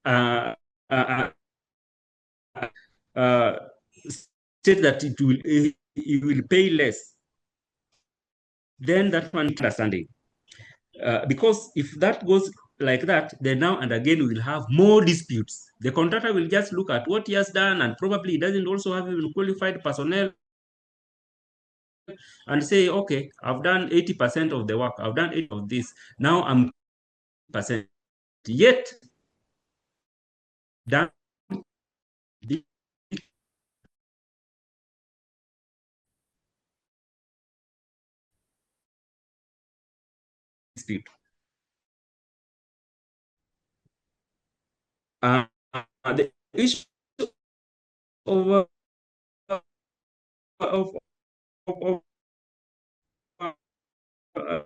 uh, uh, uh, state that it will pay less, then that one understanding. Because if that goes like that, then now and again we will have more disputes. The contractor will just look at what he has done, and probably he doesn't also have even qualified personnel, and say, okay, I've done 80% of the work, I've done 80% of this, now I'm percent. Yet, that dispute. The issue of, of, of uh,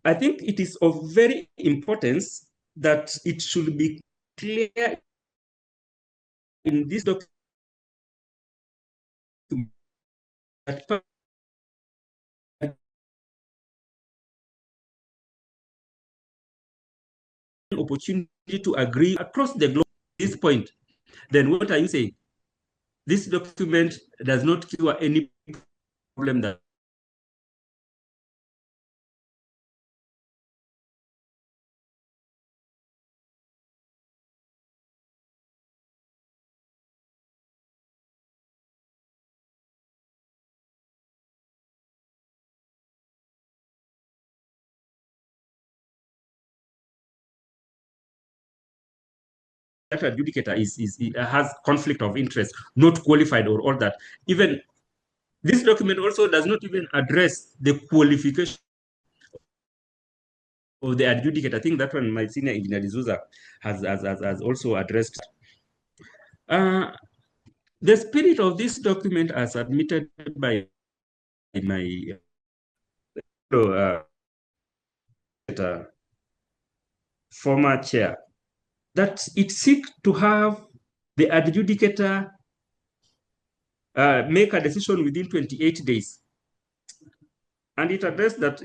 I think it is of very importance that it should be clear in this document that opportunity to agree across the globe at this point. Then what are you saying? This document does not cure any problem that adjudicator has conflict of interest, not qualified or all that. Even this document also does not even address the qualification of the adjudicator. I think that one my senior engineer D'Souza has also addressed. The spirit of this document as submitted by my former chair, that it seeks to have the adjudicator make a decision within 28 days. And it addressed that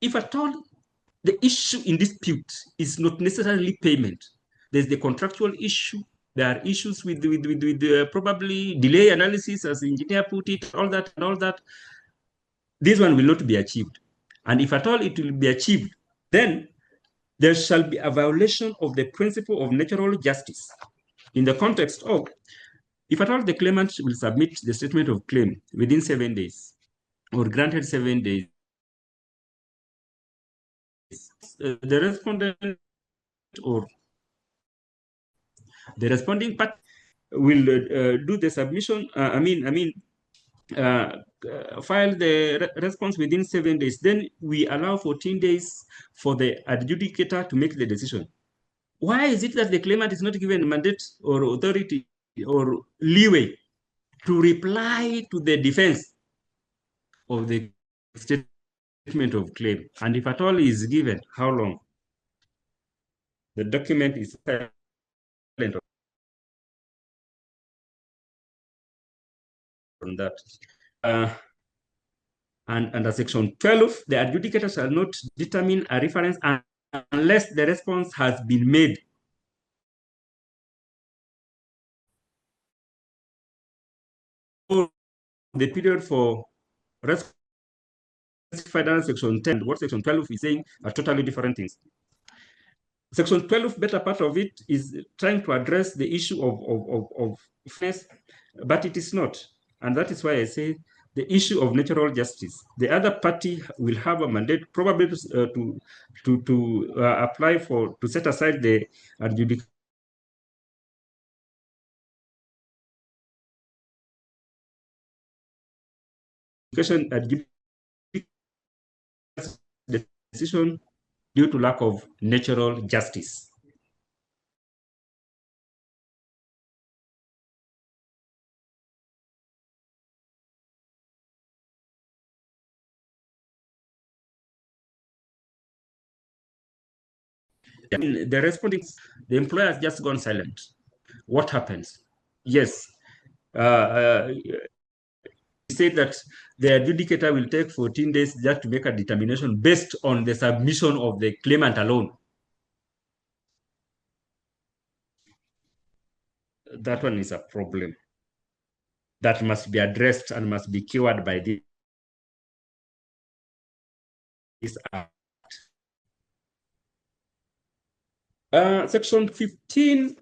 if at all the issue in dispute is not necessarily payment, there's the contractual issue, there are issues with probably delay analysis, as the engineer put it, all that and all that. This one will not be achieved. And if at all it will be achieved, then there shall be a violation of the principle of natural justice in the context of, if at all the claimant will submit the statement of claim within 7 days or granted 7 days, the respondent or the responding part will do the submission. File the response within 7 days. Then we allow 14 days for the adjudicator to make the decision. Why is it that the claimant is not given mandate or authority or leeway to reply to the defense of the statement of claim? And if at all is given, how long? The document is silent on that. And under section 12, the adjudicator shall not determine a reference unless the response has been made the period for specified under Section 10, what Section 12 is saying are totally different things. Section 12, better part of it is trying to address the issue of fairness, but it is not. And that is why I say the issue of natural justice. The other party will have a mandate probably to apply for, to set aside the adjudication decision due to lack of natural justice. I mean, the responding, the employer has just gone silent. What happens? Yes, he said that the adjudicator will take 14 days just to make a determination based on the submission of the claimant alone. That one is a problem that must be addressed and must be cured by this act. Section 15,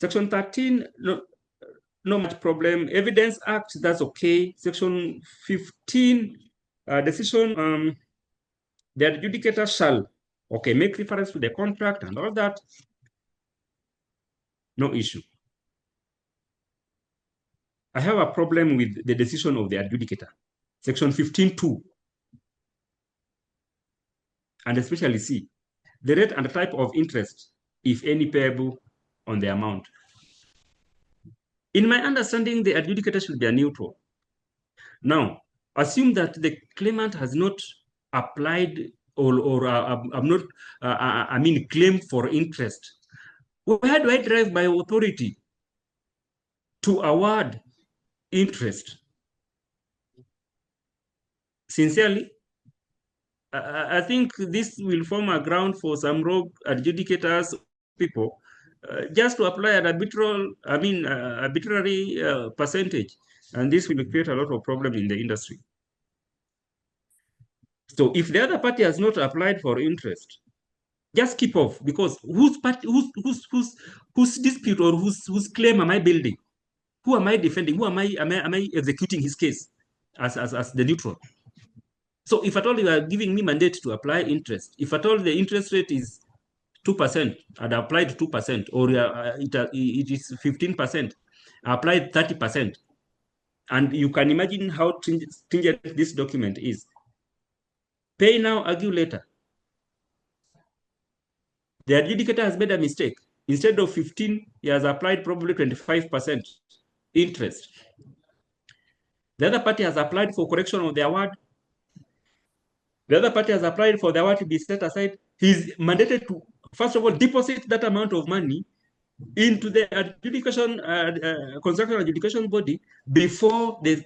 Section 13, no much problem. Evidence Act, that's okay. Section 15, decision, the adjudicator shall, okay, make reference to the contract and all that. No issue. I have a problem with the decision of the adjudicator. Section 15.2, and especially C, the rate and type of interest, if any, payable on the amount. In my understanding, the adjudicator should be a neutral. Now, assume that the claimant has not applied or claimed for interest. Where do I drive my authority to award interest? Sincerely, I think this will form a ground for some rogue adjudicators, people, just to apply an arbitrary percentage, and this will create a lot of problem in the industry. So if the other party has not applied for interest, just keep off, because whose dispute or whose claim am I building? Who am I defending? Who am I executing his case as the neutral? So if at all you are giving me mandate to apply interest, if at all the interest rate is 2%, I'd applied 2%, or it is 15%, I applied 30%. And you can imagine how stringent this document is. Pay now, argue later. The adjudicator has made a mistake. Instead of 15, he has applied probably 25% interest. The other party has applied for correction of the award. The other party has applied for the award to be set aside. He's mandated to, first of all, deposit that amount of money into the adjudication, construction adjudication body before the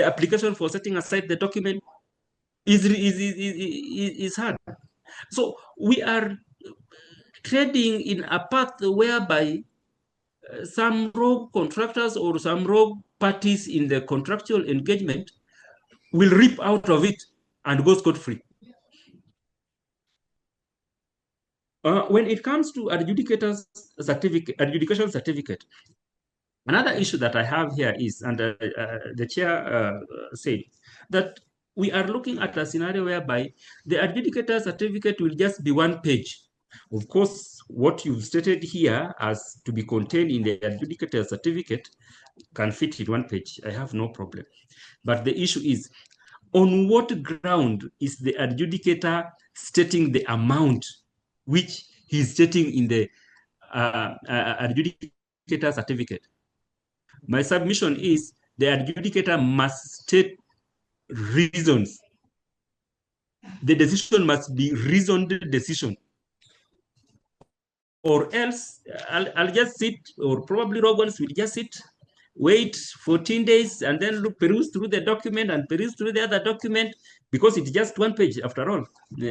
application for setting aside the document is hard. So we are trading in a path whereby some rogue contractors or some rogue parties in the contractual engagement will reap out of it and go scot-free. When it comes to adjudication certificate, another issue that I have here is, and the chair said, that we are looking at a scenario whereby the adjudicator certificate will just be one page. Of course, what you've stated here as to be contained in the adjudicator certificate can fit in one page. I have no problem. But the issue is, on what ground is the adjudicator stating the amount which he's stating in the adjudicator certificate? My submission is the adjudicator must state reasons. The decision must be reasoned decision. Or else I'll just sit, or probably rogue ones will just sit wait 14 days, and then peruse through the document and peruse through the other document, because it's just one page after all.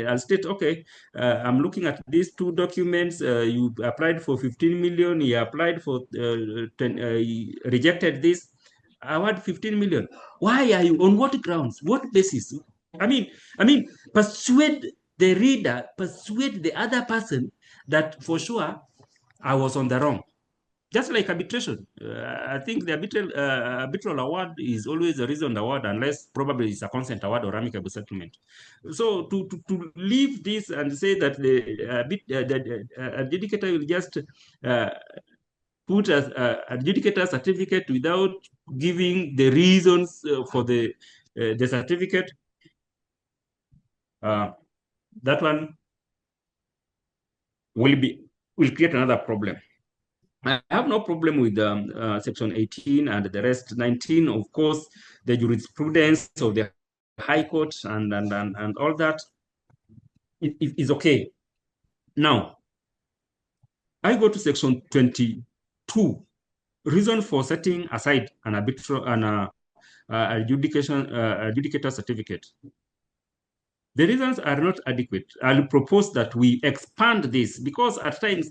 I'll state, okay, I'm looking at these two documents. You applied for 15 million, you applied for 10, rejected this. I want 15 million. Why are you, on what grounds, what basis? I mean, persuade the reader, persuade the other person that for sure I was on the wrong. Just like arbitration, I think the arbitral award is always a reasoned award, unless probably it's a consent award or amicable settlement. So to leave this and say that the adjudicator will just put as adjudicator certificate without giving the reasons for the certificate, that one will create another problem. I have no problem with Section 18 and the rest 19. Of course, the jurisprudence of the High Court and all that is okay. Now, I go to Section 22, reason for setting aside an adjudicator certificate. The reasons are not adequate. I'll propose that we expand this, because at times,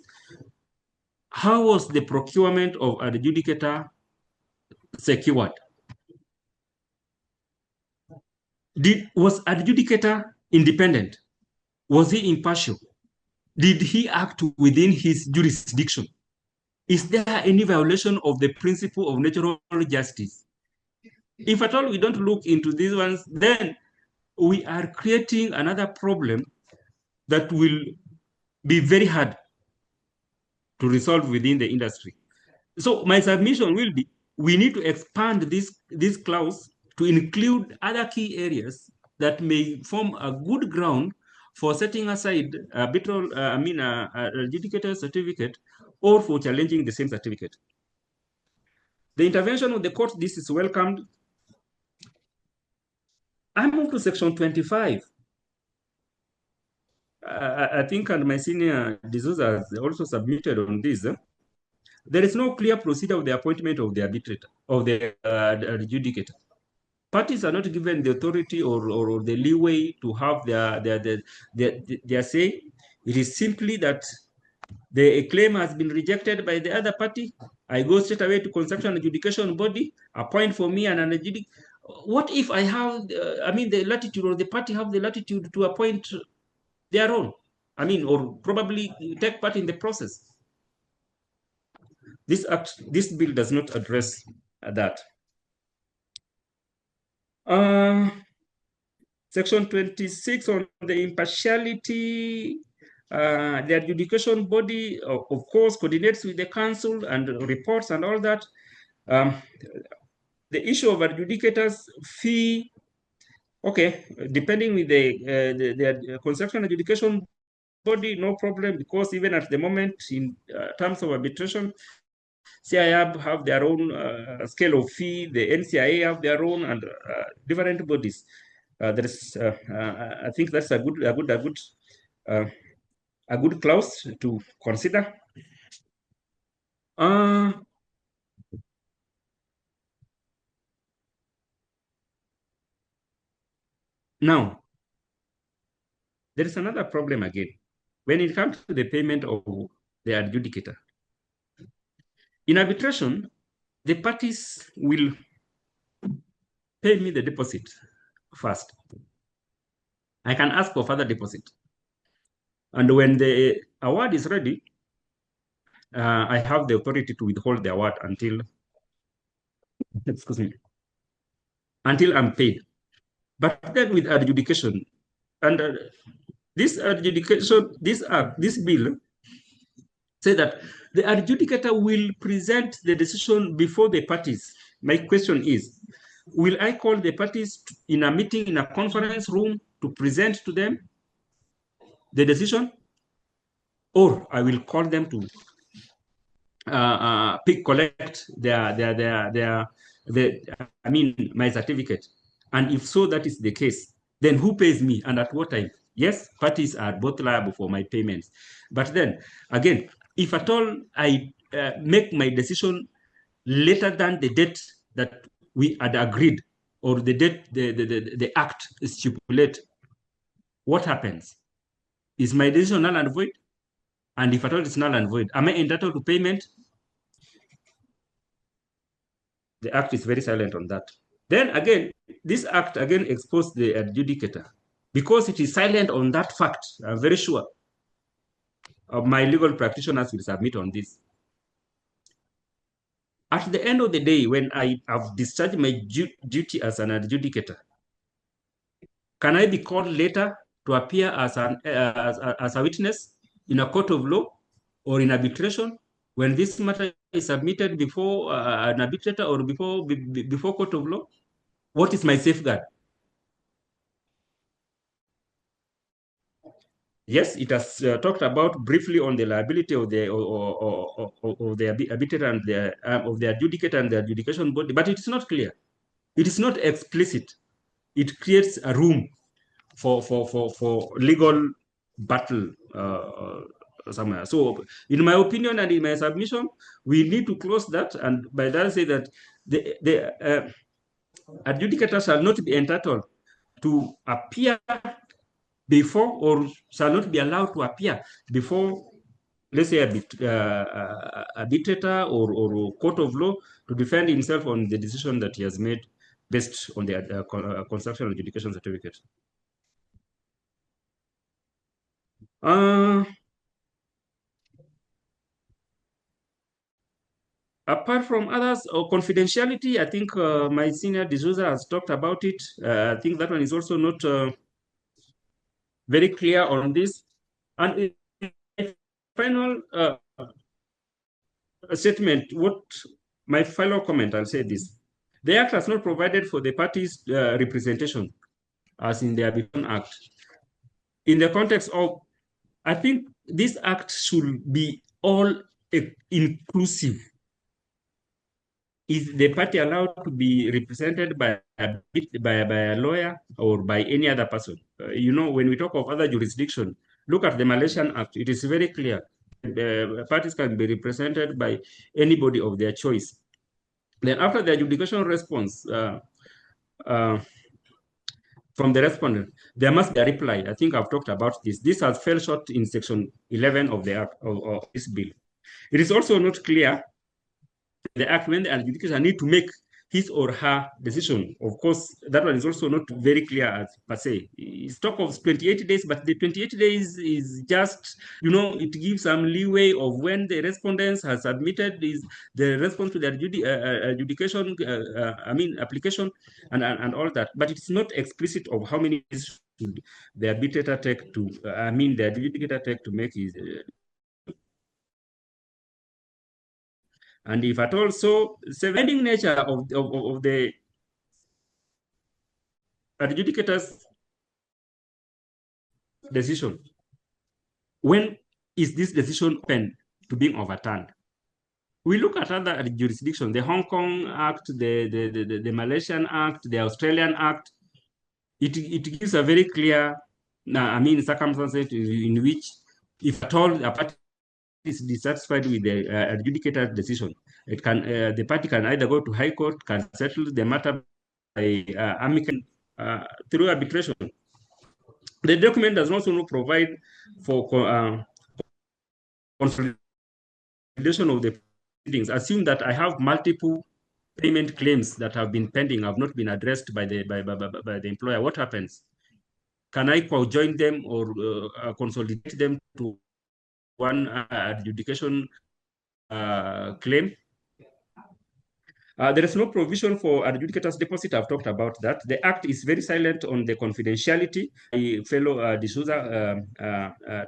how was the procurement of an adjudicator secured? Was adjudicator independent? Was he impartial? Did he act within his jurisdiction? Is there any violation of the principle of natural justice? If at all we don't look into these ones, then we are creating another problem that will be very hard to resolve within the industry. So my submission will be, we need to expand this clause to include other key areas that may form a good ground for setting aside adjudicator certificate, or for challenging the same certificate. The intervention of the court, this is welcomed. I move to Section 25. I think, and my senior D'Souza has also submitted on this. There is no clear procedure of the appointment of the arbitrator, of the adjudicator. Parties are not given the authority or the leeway to have their say. It is simply that the claim has been rejected by the other party. I go straight away to construction adjudication body, appoint for me an adjudicator. What if I have, the latitude, or the party have the latitude to appoint their own? Or probably take part in the process. This bill does not address that. Section 26 on the impartiality. The adjudication body, of course, coordinates with the council and reports and all that. The issue of adjudicators' fee, okay, depending with the construction adjudication body, no problem, because even at the moment, in terms of arbitration, CIAB have their own scale of fee, the NCIA have their own, and different bodies. I think that's a good clause to consider. Now, there is another problem again. When it comes to the payment of the adjudicator, in arbitration, the parties will pay me the deposit first. I can ask for further deposit. And when the award is ready, I have the authority to withhold the award until, until I'm paid. But then with adjudication, and this adjudication, this bill say that the adjudicator will present the decision before the parties. My question is, will I call the parties in a meeting, in a conference room, to present to them the decision, or I will call them to collect my certificate? And if so, that is the case, then who pays me and at what time? Yes, parties are both liable for my payments. But then, again, if at all I make my decision later than the date that we had agreed, or the date the act stipulate, what happens? Is my decision null and void? And if at all it's null and void, am I entitled to payment? The act is very silent on that. Then again, this act again exposed the adjudicator because it is silent on that fact. I'm very sure my legal practitioners will submit on this. At the end of the day, when I have discharged my duty as an adjudicator, can I be called later to appear as a witness in a court of law or in arbitration when this matter is submitted before an arbitrator or before court of law? What is my safeguard? Yes, it has talked about briefly on the liability of the arbitrator and of the adjudicator and the adjudication body, but it is not clear. It is not explicit. It creates a room for legal battle somewhere. So, in my opinion and in my submission, we need to close that, and by that say that the adjudicator shall not be entitled to appear before, or shall not be allowed to appear before, let's say, a arbitrator or court of law to defend himself on the decision that he has made based on the construction adjudication certificate. Apart from others, or confidentiality, I think my senior D'Souza has talked about it. I think that one is also not very clear on this. And final statement, what my final comment, I'll say this. The Act has not provided for the parties' representation, as in the Arbitration Act. In the context of, I think this Act should be all inclusive. Is the party allowed to be represented by a lawyer or by any other person? You know, when we talk of other jurisdiction, look at the Malaysian Act. It is very clear. The parties can be represented by anybody of their choice. Then after the adjudication response from the respondent, there must be a reply. I think I've talked about this. This has fell short in section 11 of the Act of this bill. It is also not clear the Act when the adjudicator need to make his or her decision. Of course, that one is also not very clear as per se. It's talk of 28 days, but the 28 days is just, you know, it gives some leeway of when the respondents has submitted the response to the adjudication, application and all that. But it's not explicit of how many days should the arbitrator take to, the adjudicator take to make his and if at all, so the binding nature of the adjudicator's decision, when is this decision open to being overturned? We look at other jurisdictions, the Hong Kong Act, the Malaysian Act, the Australian Act. It gives a very clear, circumstances in which, if at all a party is dissatisfied with the adjudicator's decision, it can the party can either go to High Court, can settle the matter by amicable through arbitration. The document does also not provide for consolidation of the proceedings. Assume that I have multiple payment claims that have been pending, have not been addressed by the employer. What happens? Can I co-join them or consolidate them to one adjudication claim? There is no provision for adjudicator's deposit. I've talked about that. The Act is very silent on the confidentiality. My fellow D'Souza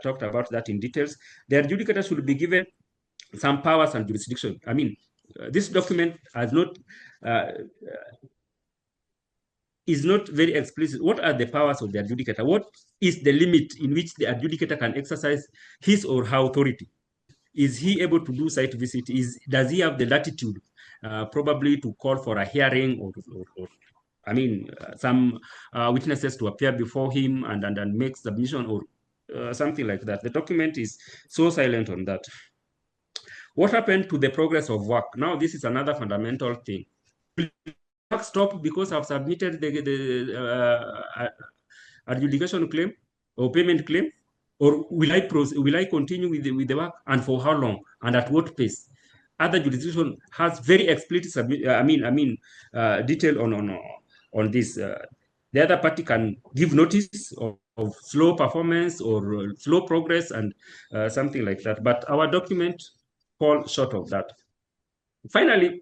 talked about that in details. The adjudicator should be given some powers and jurisdiction. This document has not is not very explicit. What are the powers of the adjudicator? What is the limit in which the adjudicator can exercise his or her authority? Is he able to do site visit? Does he have the latitude, probably, to call for a hearing or some witnesses to appear before him and make submission or something like that? The document is so silent on that. What happened to the progress of work? Now, this is another fundamental thing. Will work stop because I've submitted the adjudication claim or payment claim? Or will I continue with the work, and for how long and at what pace? Other jurisdiction has very explicit detail on this. The other party can give notice of slow performance or slow progress and something like that. But our document falls short of that. Finally,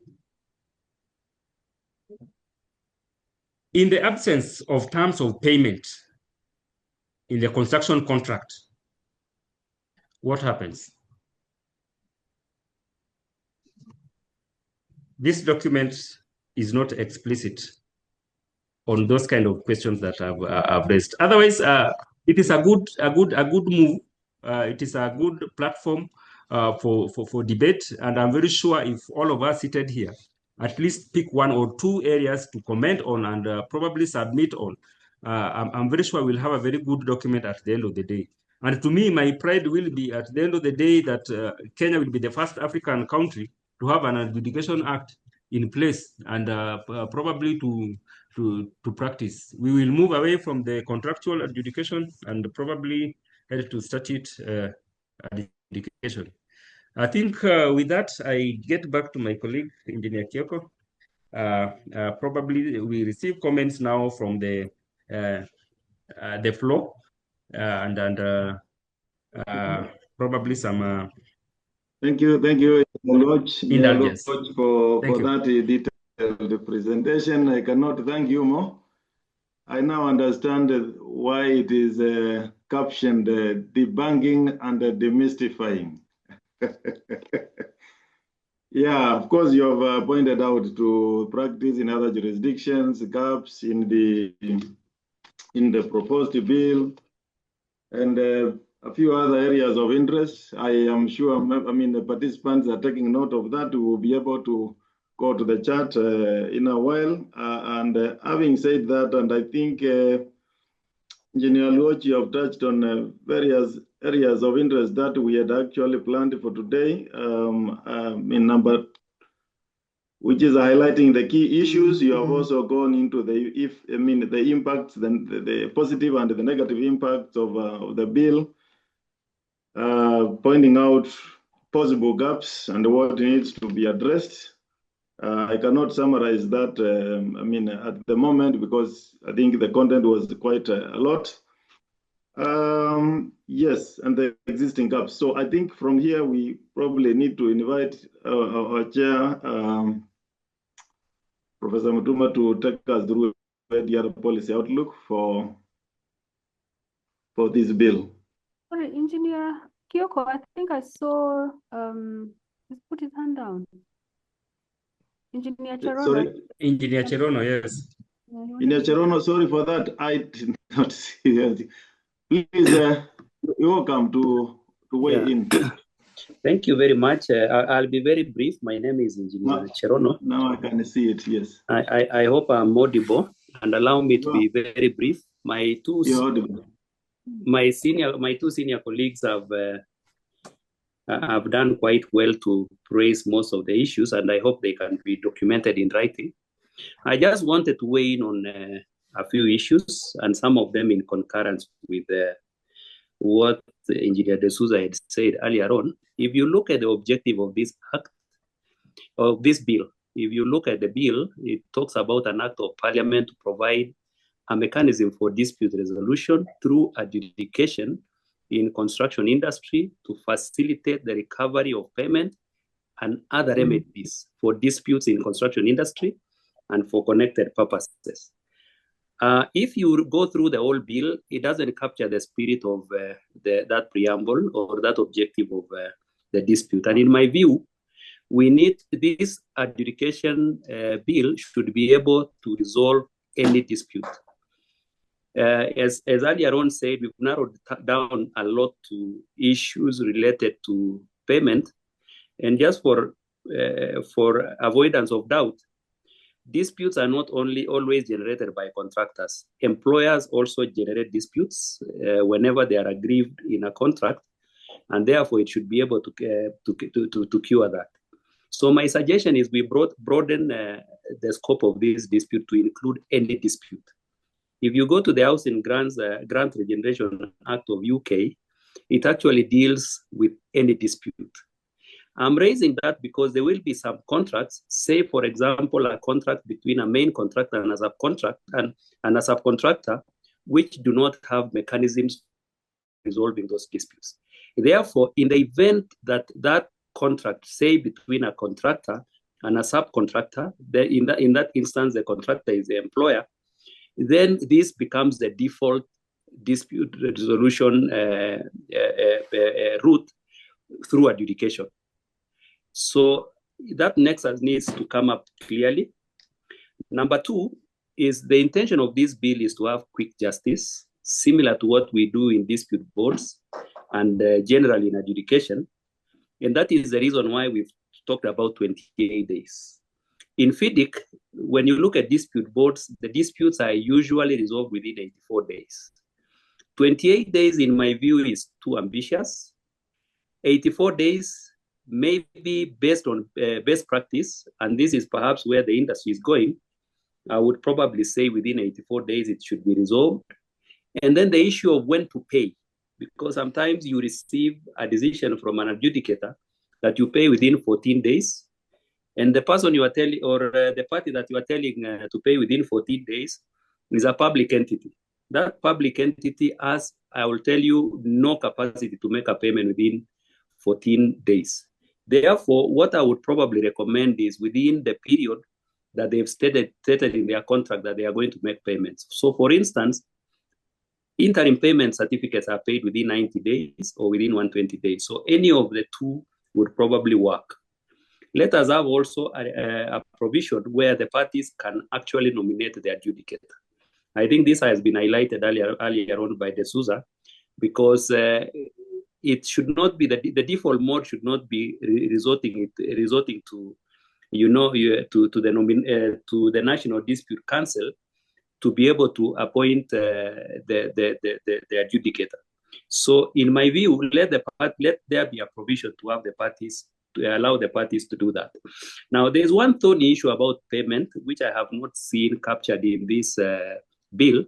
in the absence of terms of payment in the construction contract, what happens? This document is not explicit on those kind of questions that I've raised. Otherwise, it is a good move. It is a good platform for debate, and I'm very sure if all of us seated here at least pick one or two areas to comment on and probably submit on, I'm very sure we'll have a very good document at the end of the day. And to me, my pride will be at the end of the day that Kenya will be the first African country to have an adjudication act in place and probably to practice. We will move away from the contractual adjudication and probably head to statute adjudication. I think with that, I get back to my colleague, Engineer Kioko. Probably we receive comments now from the floor and probably some Thank you, Lodge, indulgence. for that detailed presentation. I cannot thank you more. I now understand why it is captioned debunking and demystifying. Yeah, of course, you have pointed out to practice in other jurisdictions, gaps in the proposed bill, and a few other areas of interest. I am sure, the participants are taking note of that. We will be able to go to the chat in a while. Having said that, and I think Engineer Luoch, you have touched on various areas of interest that we had actually planned for today. In number, which is highlighting the key issues. You have also gone into the impacts, the positive and the negative impacts of the bill, pointing out possible gaps and what needs to be addressed. I cannot summarize that, at the moment, because I think the content was quite a lot. Yes, and the existing gaps. So I think from here, we probably need to invite our chair, Professor Mutuma, to take us through the other policy outlook for this bill. Sorry, Engineer Kioko, I think I saw he's put his hand down. Engineer Cherono. Sorry? Engineer Cherono, yes. Engineer Cherono, sorry for that. I did not see that. Please, you're welcome to weigh in. Thank you very much. I'll be very brief. My name is Engineer Cherono. Now I can see it, yes. I hope I'm audible, and allow me to be very brief. My two senior colleagues have done quite well to raise most of the issues, and I hope they can be documented in writing. I just wanted to weigh in on a few issues, and some of them in concurrence with what Engineer D'Souza had said earlier on. If you look at the objective of this act, of this bill, if you look at the bill, it talks about an act of parliament to provide a mechanism for dispute resolution through adjudication in construction industry to facilitate the recovery of payment and other remedies for disputes in construction industry and for connected purposes. If you go through the whole bill, it doesn't capture the spirit of that preamble or that objective of the dispute. And in my view, we need this adjudication bill should be able to resolve any dispute. As earlier on said, we've narrowed down a lot to issues related to payment. And just for avoidance of doubt, disputes are not only always generated by contractors. Employers also generate disputes whenever they are aggrieved in a contract. and therefore it should be able to cure that. So my suggestion is we broaden the scope of this dispute to include any dispute. If you go to the Housing Grant Regeneration Act of UK, it actually deals with any dispute. I'm raising that because there will be some contracts, say, for example, a contract between a main contractor and a subcontractor, which do not have mechanisms for resolving those disputes. Therefore, in the event that that contract, say, between a contractor and a subcontractor, in that instance, the contractor is the employer, then this becomes the default dispute resolution route through adjudication. So that nexus needs to come up clearly. Number two is the intention of this bill is to have quick justice, similar to what we do in dispute boards and generally in adjudication. And that is the reason why we've talked about 28 days. In FIDIC, when you look at dispute boards, the disputes are usually resolved within 84 days. 28 days, in my view, is too ambitious. 84 days may be based on best practice, and this is perhaps where the industry is going. I would probably say within 84 days it should be resolved. And then the issue of when to pay, because sometimes you receive a decision from an adjudicator that you pay within 14 days, and the person you are telling, or the party that you are telling to pay within 14 days is a public entity. That public entity has, I will tell you, no capacity to make a payment within 14 days. Therefore, what I would probably recommend is within the period that they've stated in their contract that they are going to make payments. So for instance, interim payment certificates are paid within 90 days or within 120 days. So any of the two would probably work. Let us have also a provision where the parties can actually nominate the adjudicator. I think this has been highlighted earlier on by D'Souza, because it should not be the default mode should not be resorting to the National Dispute Council to be able to appoint the adjudicator. So, in my view, let there be a provision to have the parties to allow the parties to do that. Now, there's one thorny issue about payment which I have not seen captured in this bill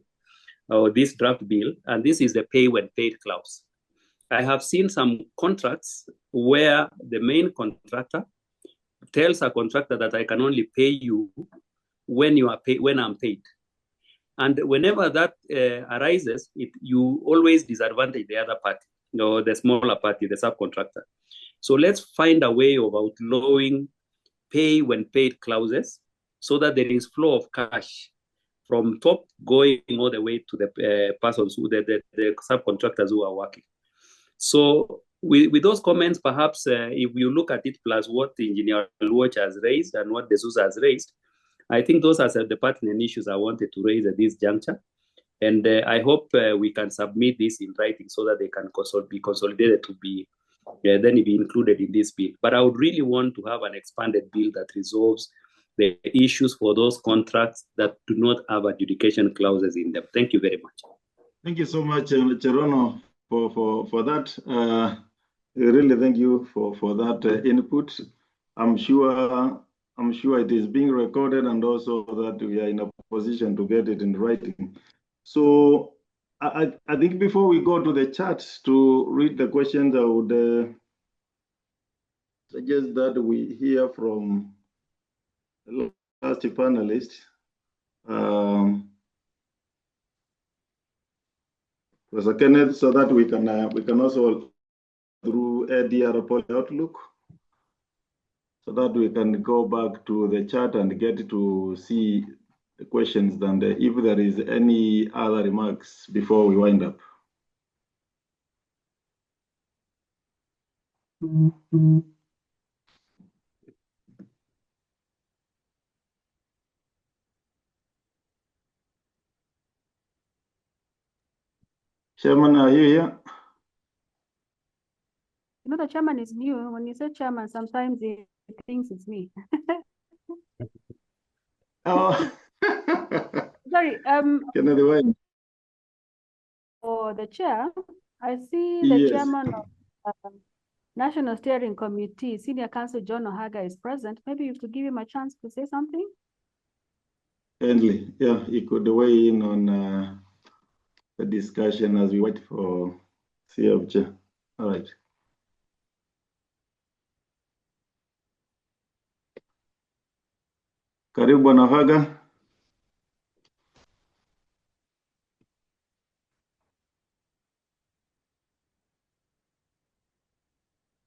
or this draft bill, and this is the pay when paid clause. I have seen some contracts where the main contractor tells a contractor that I can only pay you when I'm paid. And whenever that arises, you always disadvantage the other party, the smaller party, the subcontractor. So let's find a way of outlawing pay when paid clauses so that there is flow of cash from top going all the way to the persons the subcontractors who are working. So with those comments, perhaps if you look at it plus what the Engineer Luoch has raised and what D'Souza has raised, I think those are the pertinent issues I wanted to raise at this juncture. And I hope we can submit this in writing so that they can be consolidated to be then be included in this bill. But I would really want to have an expanded bill that resolves the issues for those contracts that do not have adjudication clauses in them. Thank you very much. Thank you so much, Cherono, for that. Really, thank you for that input. I'm sure it is being recorded, and also that we are in a position to get it in writing. So I think before we go to the chat to read the questions, I would suggest that we hear from the last panelist, Professor Kenneth, so that we can also through ADR Poly Outlook, so that we can go back to the chat and get to see the questions and if there is any other remarks before we wind up. Chairman, are you here? You know, the chairman is new. When you say chairman, sometimes he thinks it's me. Oh. Sorry. Kenneth, For the chair, I see the yes. chairman of National Steering Committee, Senior Counsel John Ohaga is present. Maybe you could give him a chance to say something. Endly, yeah, he could weigh in on the discussion as we wait for CFJ. All right. Karibu Bwana Ohaga.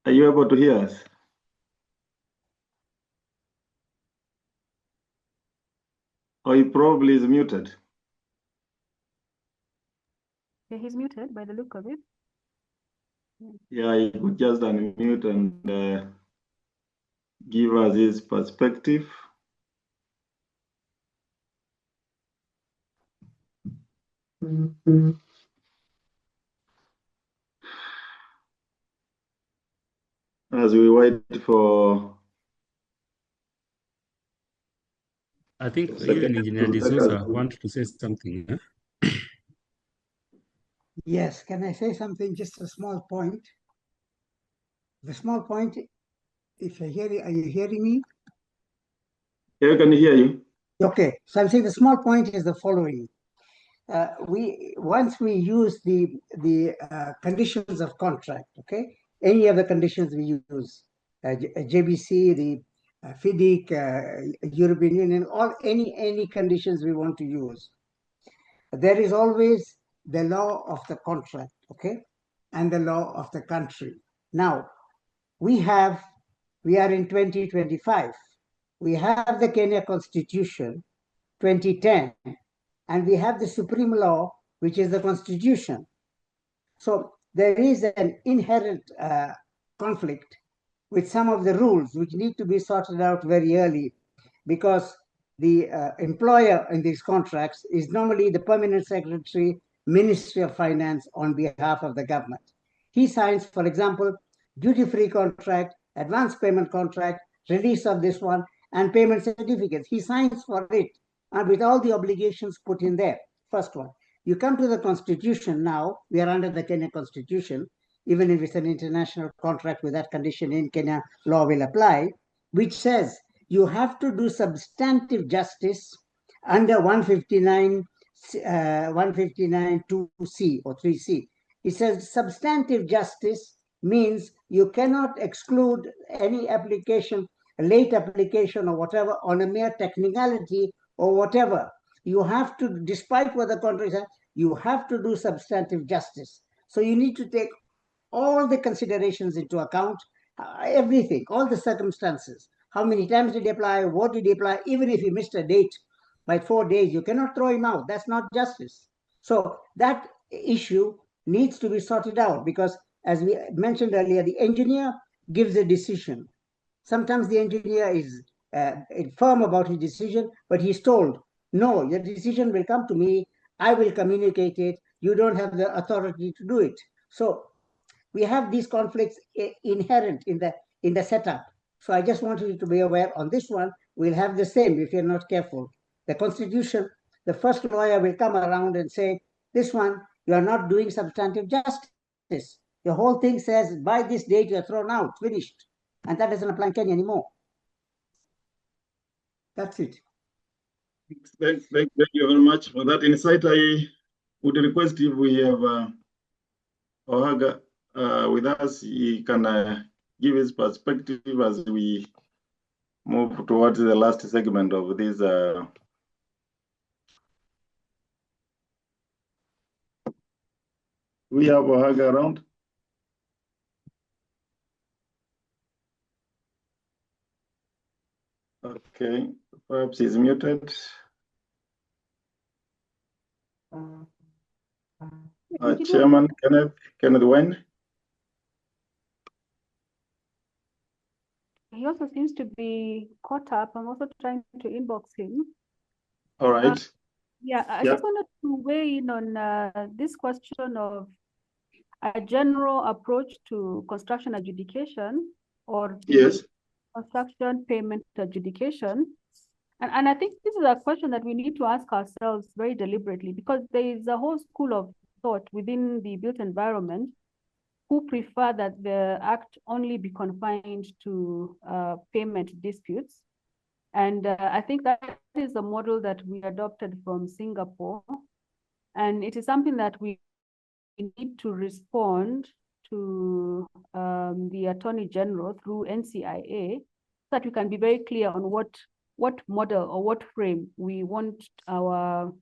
Are you able to hear us? Or he probably is muted. Yeah, he's muted by the look of it. Yeah, he could just unmute and give us his perspective. As we wait for I think the second even Engineer to take us D'Souza through. want to say something. Huh? Yes, can I say something? Just a small point. The small point, if you're hearing, are you hearing me? Yeah, I can hear you. Okay, so I'm saying the small point is the following. Once we use the conditions of contract, okay, any of the conditions we use, JBC, the FIDIC, European Union, any conditions we want to use, there is always the law of the contract, okay, and the law of the country. Now, we are in 2025. We have the Kenya Constitution, 2010, and we have the supreme law, which is the Constitution. So there is an inherent conflict with some of the rules which need to be sorted out very early, because the employer in these contracts is normally the permanent secretary, Ministry of Finance, on behalf of the government. He signs, for example, duty-free contract, advance payment contract, release of this one, and payment certificates. He signs for it, and with all the obligations put in there. First one. You come to the Constitution now, we are under the Kenya Constitution, even if it's an international contract with that condition in Kenya, law will apply, which says you have to do substantive justice under 159 2C or 3C. It says substantive justice means you cannot exclude any application, late application or whatever, on a mere technicality or whatever. You have to, despite what the contract says, you have to do substantive justice. So you need to take all the considerations into account, everything, all the circumstances. How many times did he apply? What did he apply? Even if he missed a date by 4 days, you cannot throw him out. That's not justice. So that issue needs to be sorted out, because as we mentioned earlier, the engineer gives a decision. Sometimes the engineer is firm about his decision, but he's told, no, your decision will come to me. I will communicate it. You don't have the authority to do it. So we have these conflicts inherent in the setup. So I just wanted you to be aware on this one. We'll have the same if you're not careful. The Constitution, the first lawyer will come around and say, this one, you are not doing substantive justice. The whole thing says, by this date, you're thrown out, finished. And that doesn't apply in Kenya anymore. That's it. Thank you very much for that insight. I would request if we have Ohaga with us, he can give his perspective as we move towards the last segment of this. We have Ohaga around. Okay, perhaps he's muted. Chairman Kenneth Wayne. He also seems to be caught up. I'm also trying to inbox him. All right. I just wanted to weigh in on this question of a general approach to construction adjudication, or the construction payment adjudication. And I think this is a question that we need to ask ourselves very deliberately, because there is a whole school of thought within the built environment who prefer that the Act only be confined to payment disputes. And I think that is a model that we adopted from Singapore. And it is something that we need to respond to the Attorney General through NCIA, so that we can be very clear on what model or what frame we want our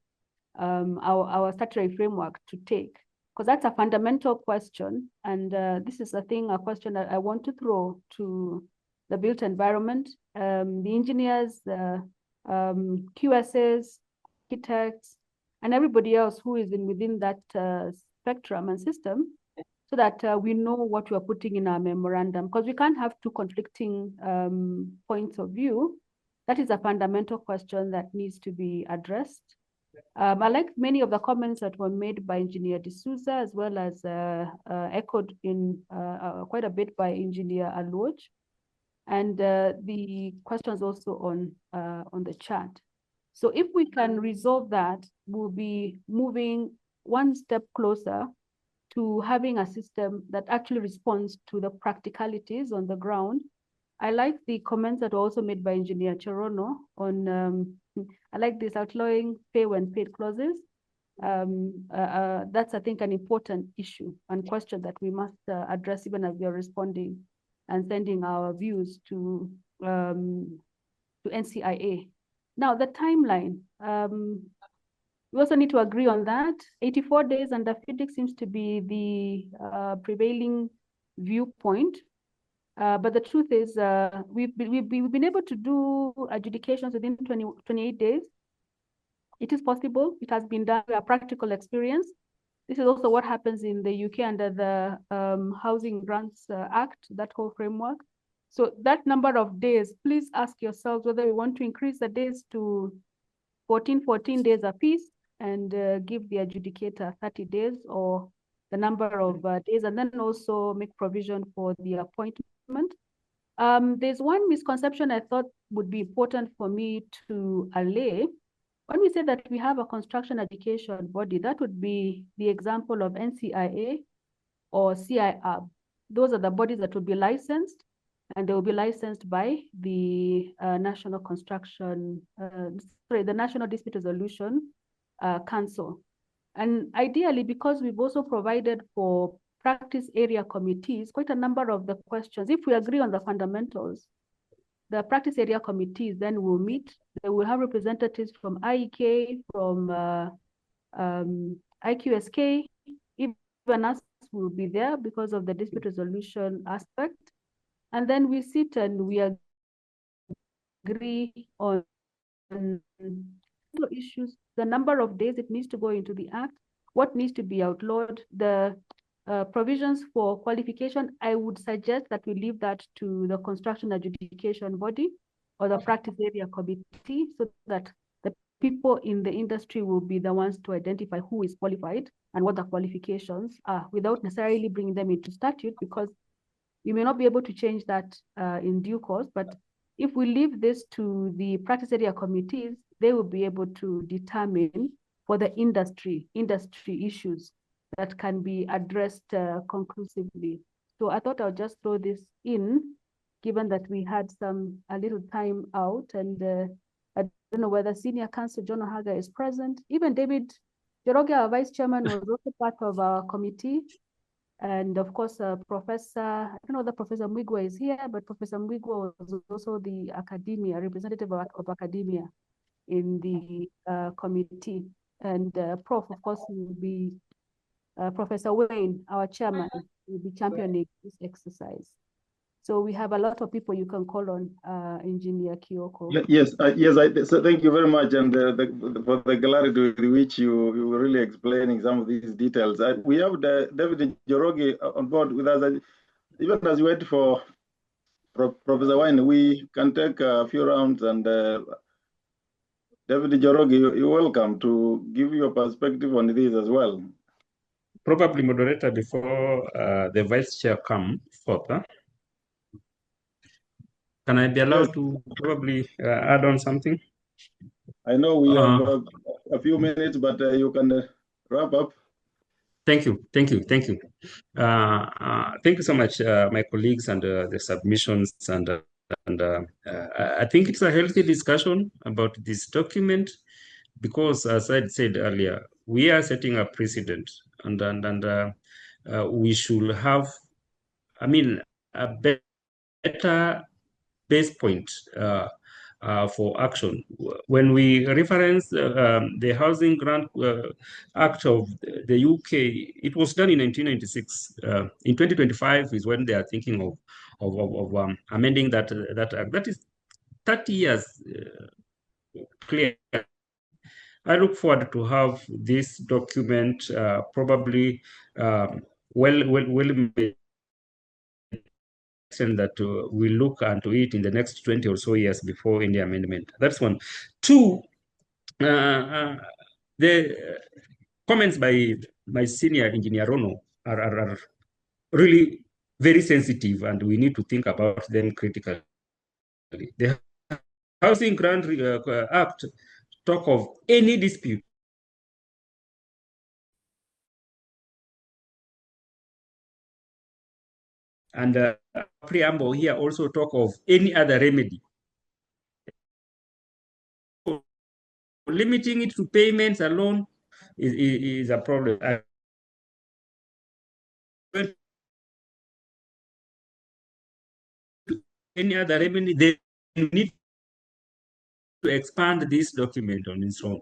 statutory framework to take, because that's a fundamental question. And this is a question that I want to throw to the built environment, the engineers, the QSs, architects, and everybody else who is within that spectrum and system, so that we know what we are putting in our memorandum, because we can't have two conflicting points of view. That is a fundamental question that needs to be addressed. I like many of the comments that were made by Engineer D'Souza, as well as echoed in quite a bit by Engineer Aloj, and the questions also on the chat. So if we can resolve that, we'll be moving one step closer to having a system that actually responds to the practicalities on the ground. I like the comments that were also made by Engineer Cherono on, I like this outlawing pay when paid clauses. That's, I think, an important issue and question that we must address even as we are responding and sending our views to NCIA. Now, the timeline, we also need to agree on that. 84 days under FIDIC seems to be the prevailing viewpoint. But the truth is, we've been able to do adjudications within 28 days. It is possible. It has been done. We have practical experience. This is also what happens in the UK under the Housing Grants Act, that whole framework. So that number of days, please ask yourselves whether we want to increase the days to 14 days apiece and give the adjudicator 30 days, or the number of days, and then also make provision for the appointment. There's one misconception I thought would be important for me to allay. When we say that we have a construction education body, that would be the example of NCIA or CIAB. Those are the bodies that will be licensed, and they will be licensed by the National Dispute Resolution Council. And ideally, because we've also provided for practice area committees, quite a number of the questions, if we agree on the fundamentals, the practice area committees then will meet. They will have representatives from IEK, from IQSK, even us will be there because of the dispute resolution aspect. And then we sit and we agree on issues, the number of days it needs to go into the act, what needs to be outlawed, the provisions for qualification. I would suggest that we leave that to the construction adjudication body or the practice area committee, so that the people in the industry will be the ones to identify who is qualified and what the qualifications are, without necessarily bringing them into statute, because you may not be able to change that in due course. But if we leave this to the practice area committees, they will be able to determine for the industry issues that can be addressed conclusively. So I thought I'll just throw this in, given that we had a little time out, and I don't know whether Senior Counsel John Ohaga is present. Even David Njoroge, our Vice Chairman, was also part of our committee. And of course, Professor, I don't know whether Professor Mwigwe is here, but Professor Mwigwe was also the representative of academia in the committee. And Prof, of course, will be Professor Wayne, our chairman, will be championing this exercise. So we have a lot of people you can call on, Engineer Kioko. Yes, so thank you very much, and for the clarity with which you were really explaining some of these details. We have David Njoroge on board with us. Even as we wait for Professor Wine, we can take a few rounds, and David Njoroge, you're welcome to give your perspective on this as well. Probably, moderator, before the vice chair come forth, can I be allowed to probably add on something? I know we have a few minutes, but you can wrap up. Thank you. Thank you so much, my colleagues, and the submissions. And I think it's a healthy discussion about this document, because, as I said earlier, we are setting a precedent, and we should have, I mean, a better base point for action. When we reference the Housing Grant Act of the UK, it was done in 1996. In 2025 is when they are thinking of amending that act. That is 30 years clear. I look forward to have this document probably well made, that we look into it in the next 20 or so years before any amendment. That's one. Two, the comments by my senior engineer Rono are really very sensitive, and we need to think about them critically. The Housing Grant Act talk of any dispute and preamble here also talk of any other remedy. Limiting it to payments alone is a problem. Any other remedy, they need to expand this document on its own.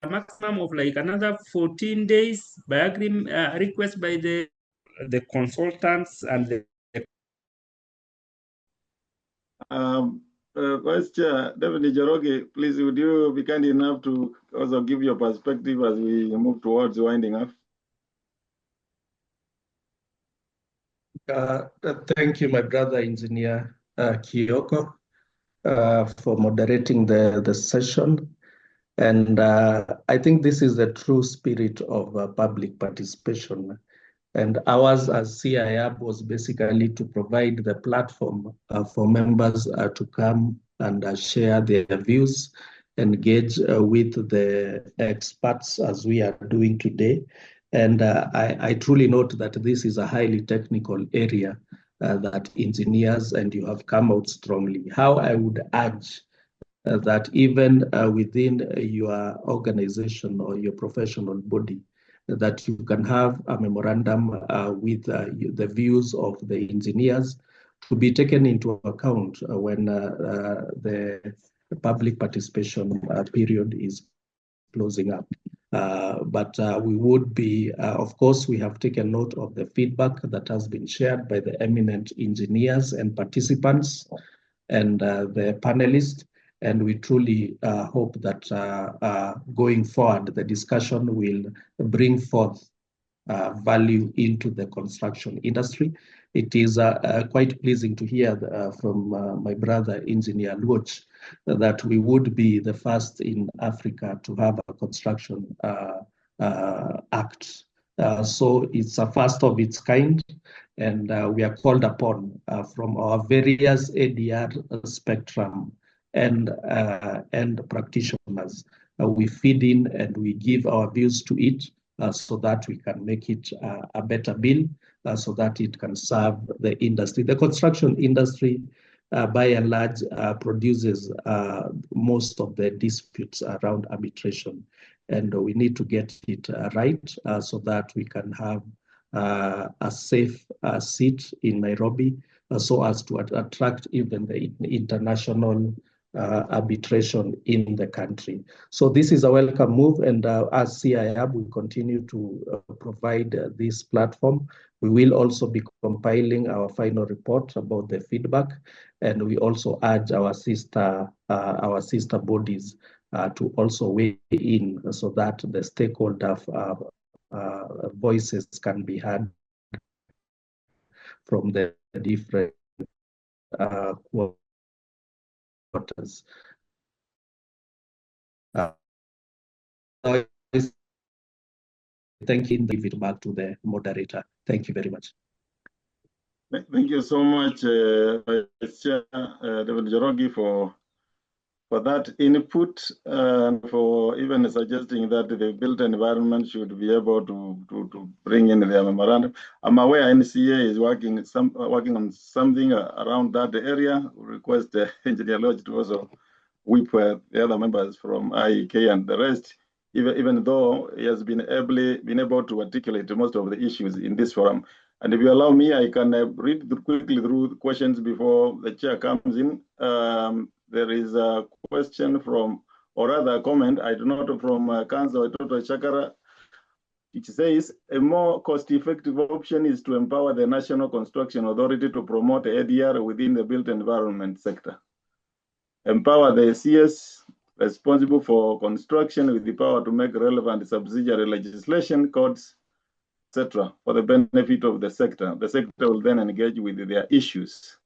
A maximum of like another 14 days by agreement, request by the consultants and the Vice Chair, David Njoroge, please, would you be kind enough to also give your perspective as we move towards winding up? Thank you, my brother, Engineer Kioko, for moderating the session. And I think this is the true spirit of public participation. And ours as CIAB was basically to provide the platform for members to come and share their views, engage with the experts as we are doing today. And I truly note that this is a highly technical area that engineers, and you have come out strongly. How I would urge that even within your organization or your professional body, that you can have a memorandum with the views of the engineers to be taken into account when the public participation period is closing up. But we would be, of course, we have taken note of the feedback that has been shared by the eminent engineers and participants and the panelists. And we truly hope that going forward, the discussion will bring forth value into the construction industry. It is quite pleasing to hear from my brother, Engineer Luoch, that we would be the first in Africa to have a construction act. So it's a first of its kind, and we are called upon from our various ADR spectrum and practitioners. We feed in and we give our views to it so that we can make it a better bill, so that it can serve the industry. The construction industry, by and large, produces most of the disputes around arbitration. And we need to get it right so that we can have a safe seat in Nairobi, so as to attract even the international arbitration in the country. So this is a welcome move, and as CIAB, we continue to provide this platform. We will also be compiling our final report about the feedback, and we also urge our sister bodies to also weigh in so that the stakeholder voices can be heard from the different quarters. Thank you. Give it back to the moderator. Thank you very much. Thank you so much, Vice Chair David Njoroge, for that input and for even suggesting that the built environment should be able to bring in their memorandum. I'm aware NCA is working on something around that area. Request Engineer Lodge to also whip the other members from IEK and the rest, even though he has been able to articulate most of the issues in this forum. And if you allow me, I can read quickly through the questions before the chair comes in. There is a question from, or rather a comment, I do not know, from Councillor Toto Chakara, which says a more cost-effective option is to empower the National Construction Authority to promote ADR within the built environment sector. Empower the CS responsible for construction with the power to make relevant subsidiary legislation, codes, etc., for the benefit of the sector. The sector will then engage with their issues.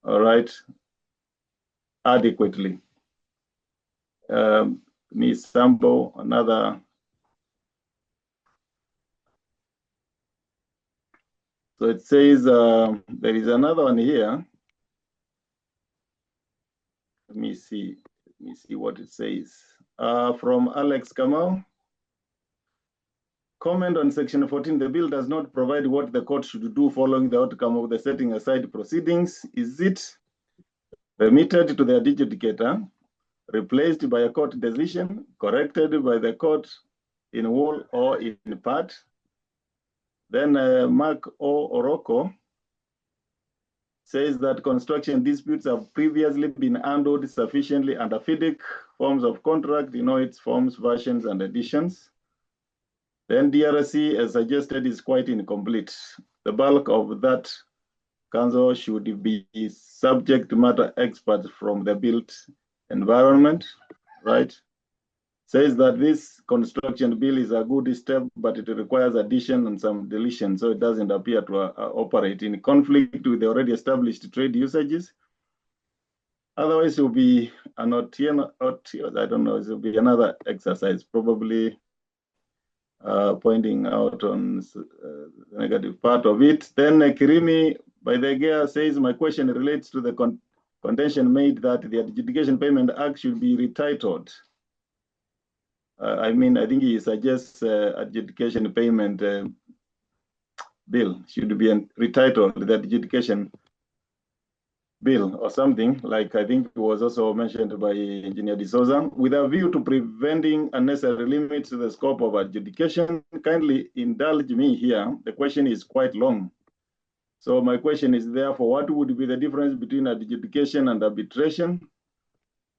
All right, adequately. Ms. Sambo, another. So it says there is another one here. Let me see what it says. From Alex Kamau. Comment on section 14, the bill does not provide what the court should do following the outcome of the setting aside proceedings. Is it remitted to the adjudicator, replaced by a court decision, corrected by the court in whole or in part? Then Mark O. Oroko says that construction disputes have previously been handled sufficiently under FIDIC forms of contract, its forms, versions, and editions. Then DRC, as suggested, is quite incomplete. The bulk of that council should be subject matter experts from the built environment, right? Says that this construction bill is a good step, but it requires addition and some deletion, so it doesn't appear to operate in conflict with the already established trade usages. Otherwise, it will be I don't know, it will be another exercise, probably pointing out on the negative part of it. Then Kirimi by the GEA says, my question relates to the contention made that the Adjudication Payment Act should be retitled. I think he suggests adjudication payment bill should be retitled the adjudication bill or something, like I think it was also mentioned by Engineer D'Souza, with a view to preventing unnecessary limits to the scope of adjudication. Kindly indulge me here. The question is quite long. So my question is therefore, what would be the difference between adjudication and arbitration?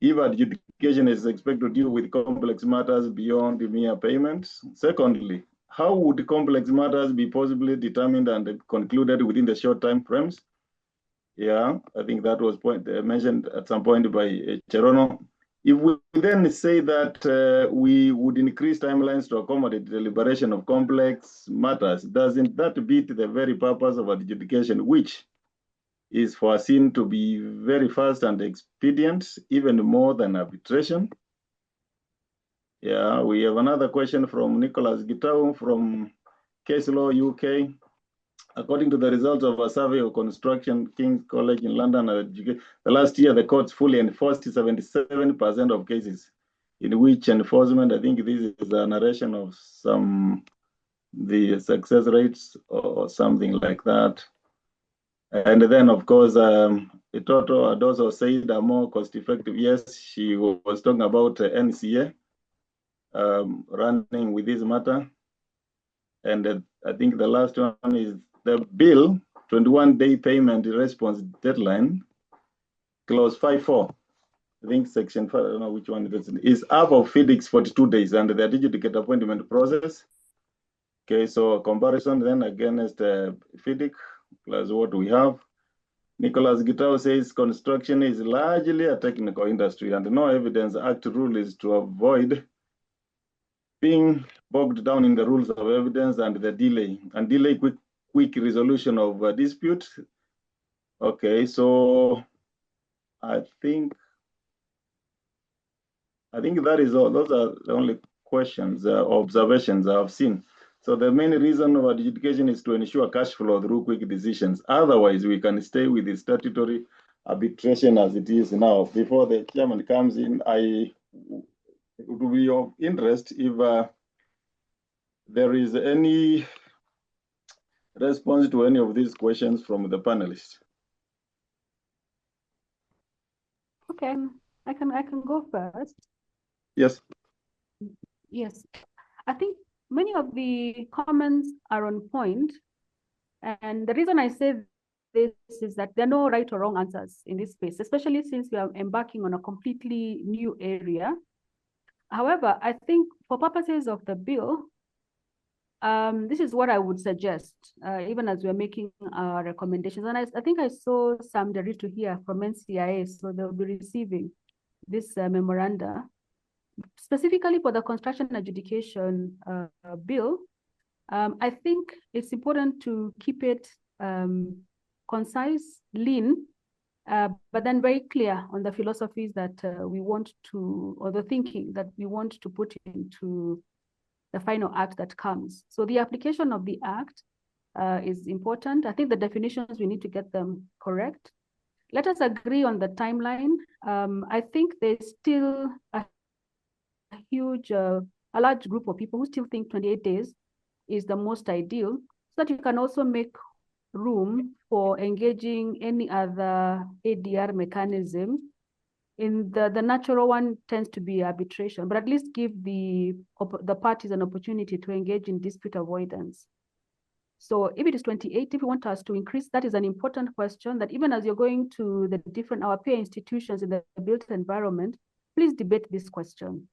If adjudication is expected to deal with complex matters beyond the mere payments. Secondly, how would complex matters be possibly determined and concluded within the short time frames? Yeah, I think that was mentioned at some point by Cherono. If we then say that we would increase timelines to accommodate the deliberation of complex matters, doesn't that beat the very purpose of adjudication, which is foreseen to be very fast and expedient, even more than arbitration? Yeah, we have another question from Nicholas Gitau from Case Law UK. According to the results of a survey of construction, King's College in London, the last year the courts fully enforced 77% of cases in which enforcement, I think this is a narration of the success rates or something like that. And then, of course, Itoto had also said a more cost-effective. Yes, she was talking about NCA running with this matter. And I think the last one is the bill, 21-day payment response deadline, clause 5.4. I think section 5, I don't know which one it is half of FIDIC's 42 days under the adjudicate appointment process. Okay, so comparison then against FIDIC plus what we have. Nicholas Gitau says construction is largely a technical industry and no evidence act rule is to avoid being bogged down in the rules of evidence and the delay quick resolution of a dispute. Okay, so I think that is all. Those are the only questions, observations I've seen. So the main reason of adjudication is to ensure cash flow through quick decisions. Otherwise, we can stay with the statutory arbitration as it is now. Before the chairman comes in, it would be of interest if there is any response to any of these questions from the panelists. Okay, I can go first. Yes. Yes, I think many of the comments are on point, and the reason I say this is that there are no right or wrong answers in this space, especially since we are embarking on a completely new area. However, I think for purposes of the bill, this is what I would suggest, even as we're making our recommendations. And I think I saw Sam Derito here from NCIA, so they'll be receiving this memoranda. Specifically for the construction adjudication bill, I think it's important to keep it concise, lean, but then very clear on the philosophies that we want to, or the thinking that we want to put into the final act that comes. So the application of the act is important. I think the definitions, we need to get them correct. Let us agree on the timeline. I think there's still a large group of people who still think 28 days is the most ideal, so that you can also make room for engaging any other ADR mechanism. In the natural one tends to be arbitration, but at least give the parties an opportunity to engage in dispute avoidance. So if it is 28, if you want us to increase, that is an important question that even as you're going to the different, our peer institutions in the built environment, please debate this question.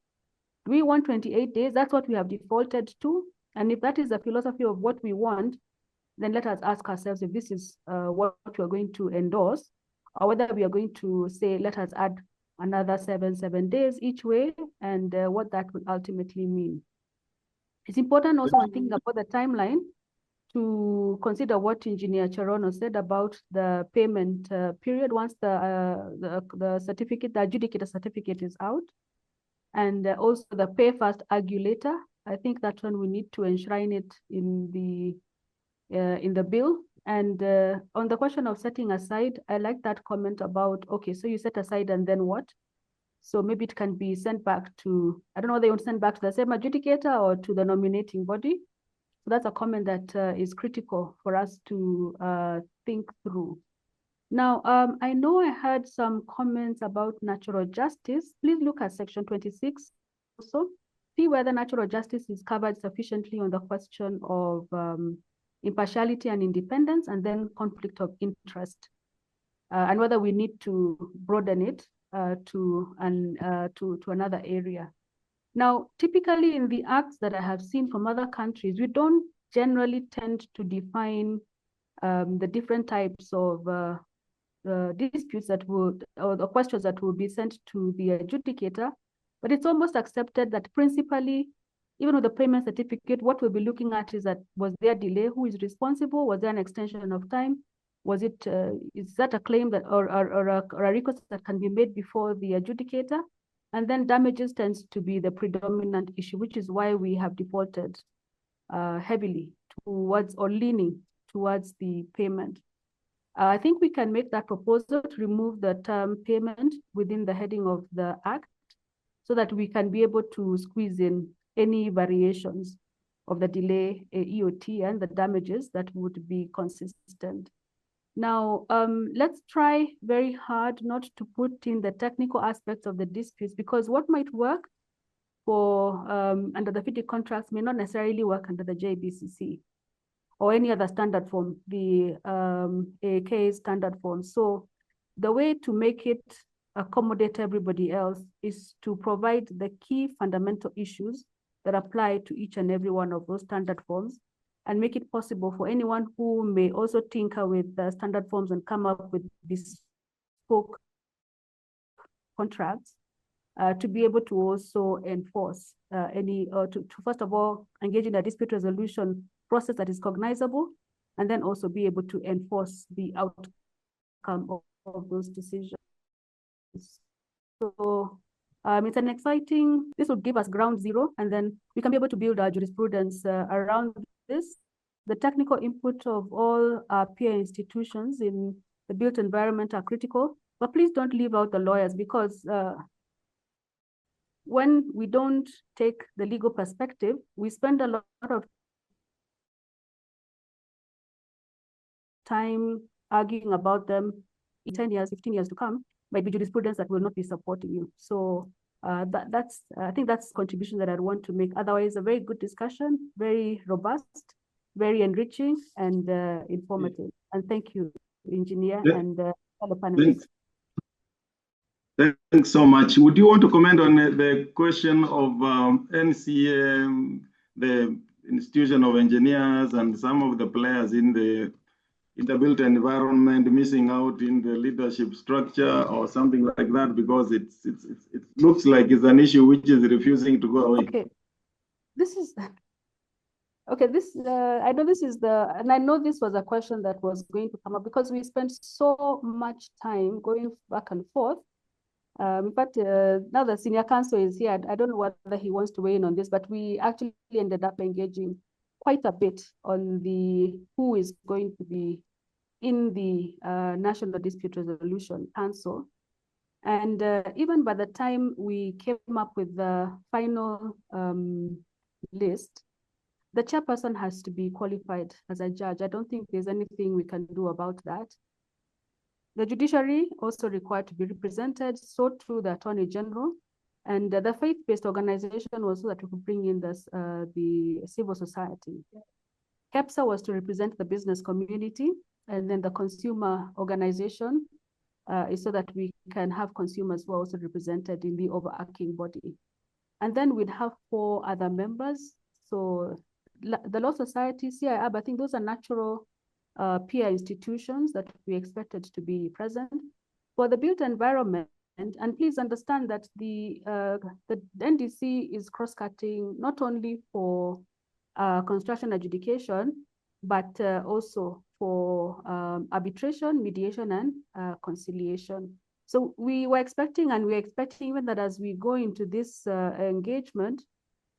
Do we want 28 days? That's what we have defaulted to. And if that is the philosophy of what we want, then let us ask ourselves if this is what we are going to endorse, or whether we are going to say, let us add another 7 days each way, and what that will ultimately mean. It's important also when thinking about the timeline to consider what Engineer Cherono said about the payment period once the certificate, the adjudicator certificate is out, and also the pay first argue later. I think that one we need to enshrine it in the bill. And on the question of setting aside, I like that comment about, okay, so you set aside and then what? So maybe it can be sent back to, I don't know, they want to send back to the same adjudicator or to the nominating body. So that's a comment that is critical for us to think through. Now, I know I had some comments about natural justice. Please look at section 26 also. See whether natural justice is covered sufficiently on the question of impartiality and independence, and then conflict of interest, and whether we need to broaden it to another area. Now, typically in the acts that I have seen from other countries, we don't generally tend to define the different types of disputes that would, or the questions that will be sent to the adjudicator, but it's almost accepted that principally, even with the payment certificate, what we'll be looking at is that, was there a delay? Who is responsible? Was there an extension of time? Was it, is that a claim that, or a request that can be made before the adjudicator? And then damages tends to be the predominant issue, which is why we have defaulted heavily towards, or leaning towards, the payment. I think we can make that proposal to remove the term payment within the heading of the act, so that we can be able to squeeze in any variations of the delay, EOT, and the damages that would be consistent. Now, let's try very hard not to put in the technical aspects of the disputes, because what might work for under the FIDI contracts may not necessarily work under the JBCC or any other standard form, the AK standard form. So the way to make it accommodate everybody else is to provide the key fundamental issues that apply to each and every one of those standard forms, and make it possible for anyone who may also tinker with the standard forms and come up with bespoke contracts to be able to also enforce to first of all, engage in a dispute resolution process that is cognizable, and then also be able to enforce the outcome of those decisions. So it's an exciting, this will give us ground zero, and then we can be able to build our jurisprudence around this. The technical input of all our peer institutions in the built environment are critical, but please don't leave out the lawyers, because when we don't take the legal perspective, we spend a lot of time arguing about them. In 10 years, 15 years to come, might be jurisprudence that will not be supporting you. So I think that's contribution that I want to make. Otherwise, a very good discussion, very robust, very enriching, and informative. And thank you, engineer, and other panelists. Thanks so much. Would you want to comment on the question of NCA, the Institution of Engineers, and some of the players in the built environment missing out in the leadership structure or something like that? Because it looks like it's an issue which is refusing to go away. Okay, this is okay. I know this is and I know this was a question that was going to come up because we spent so much time going back and forth. But now the senior counsel is here, I don't know whether he wants to weigh in on this, but we actually ended up engaging quite a bit on who is going to be in the National Dispute Resolution Council. And even by the time we came up with the final list, the chairperson has to be qualified as a judge. I don't think there's anything we can do about that. The judiciary also required to be represented, so too the Attorney General. And the faith-based organization was so that we could bring in the civil society. KEPSA was to represent the business community, and then the consumer organization is so that we can have consumers who are also represented in the overarching body. And then we'd have 4 other members. So the Law Society, CIAB, I think those are natural peer institutions that we expected to be present. For the built environment, and please understand that the NDC is cross-cutting not only for construction adjudication, but also for arbitration, mediation, and conciliation. So we were expecting, and we're expecting even that as we go into this engagement,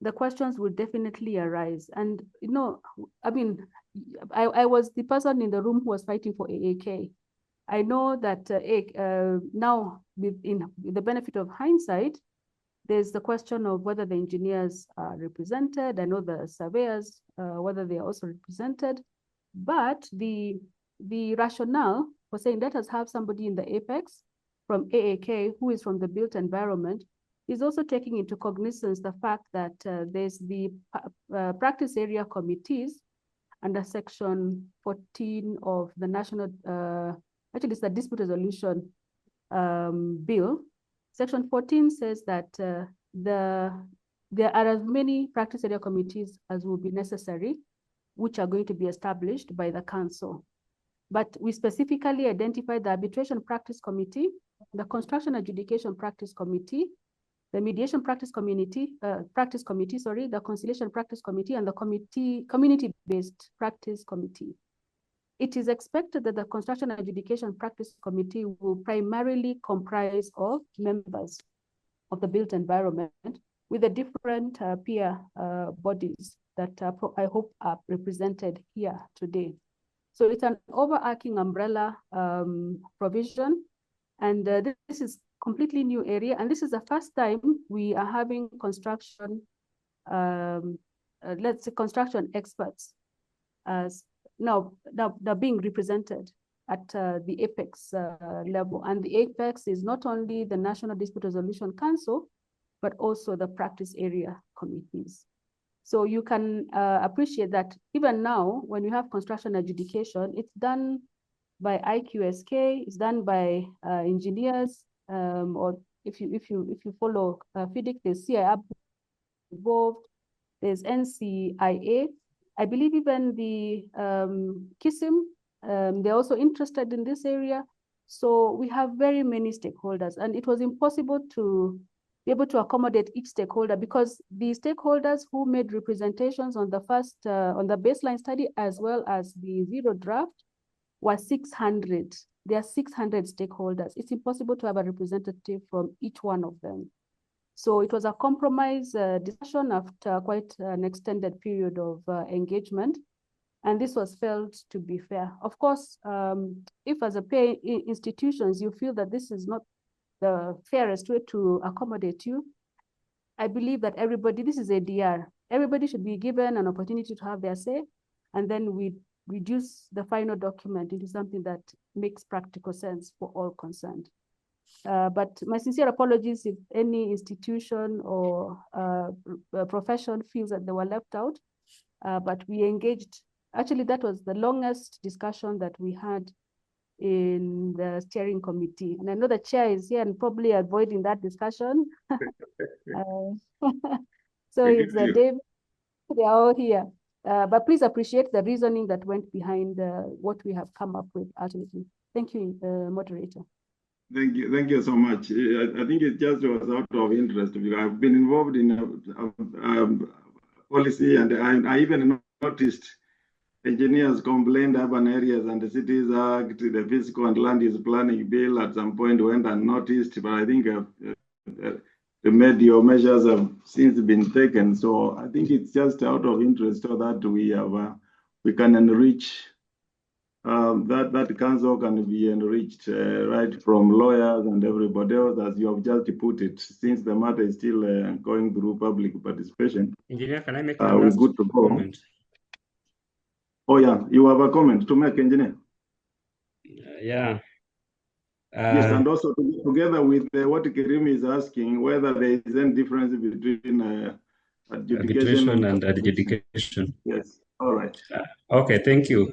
the questions will definitely arise. And, you know, I mean, I was the person in the room who was fighting for AAK. I know that now, with the benefit of hindsight, there's the question of whether the engineers are represented. I know the surveyors, whether they are also represented. But the rationale for saying let us have somebody in the apex from AAK who is from the built environment is also taking into cognizance the fact that there's the practice area committees under section 14 of the national, actually it's the dispute resolution bill. Section 14 says that there are as many practice area committees as will be necessary, which are going to be established by the council. But we specifically identified the arbitration practice committee, the construction adjudication practice committee, the mediation practice committee, the conciliation practice committee, and the community-based practice committee. It is expected that the construction adjudication practice committee will primarily comprise of members of the built environment with the different peer bodies that I hope are represented here today. So it's an overarching umbrella provision, and this is completely new area, and this is the first time we are having construction, let's say construction experts as now being represented at the apex level. And the apex is not only the National Dispute Resolution Council, but also the practice area committees. So you can appreciate that even now, when you have construction adjudication, it's done by IQSK, it's done by engineers, or if you follow FIDIC, there's CIAB involved, there's NCIA. I believe even the KISM, they're also interested in this area. So we have very many stakeholders, and it was impossible to be able to accommodate each stakeholder because the stakeholders who made representations on the first, on the baseline study, as well as the zero draft, were 600. There are 600 stakeholders. It's impossible to have a representative from each one of them. So it was a compromise discussion after quite an extended period of engagement. And this was felt to be fair. Of course, if as a peer institutions, you feel that this is not the fairest way to accommodate you, I believe that everybody, this is a DR, everybody should be given an opportunity to have their say, and then we reduce the final document into something that makes practical sense for all concerned. But my sincere apologies if any institution or profession feels that they were left out, but we engaged. Actually, that was the longest discussion that we had in the steering committee. And I know the chair is here and probably avoiding that discussion. So it's Dave, they are all here. But please appreciate the reasoning that went behind what we have come up with ultimately. Thank you, moderator. Thank you so much. I think it just was out of interest because I've been involved in policy, and I even noticed engineers complained urban areas and the Cities Act, the Physical and Land Use Planning Bill at some point went unnoticed, but I think the measures have since been taken. So I think it's just out of interest so that we can enrich that council can be enriched right from lawyers and everybody else, as you have just put it, since the matter is still going through public participation. Engineer, can I make a last good to go. Comment? Oh yeah, you have a comment to make, engineer? Yeah. Yes, and also together with what Kerim is asking, whether there is any difference between adjudication and adjudication. Yes, all right. Okay, thank you.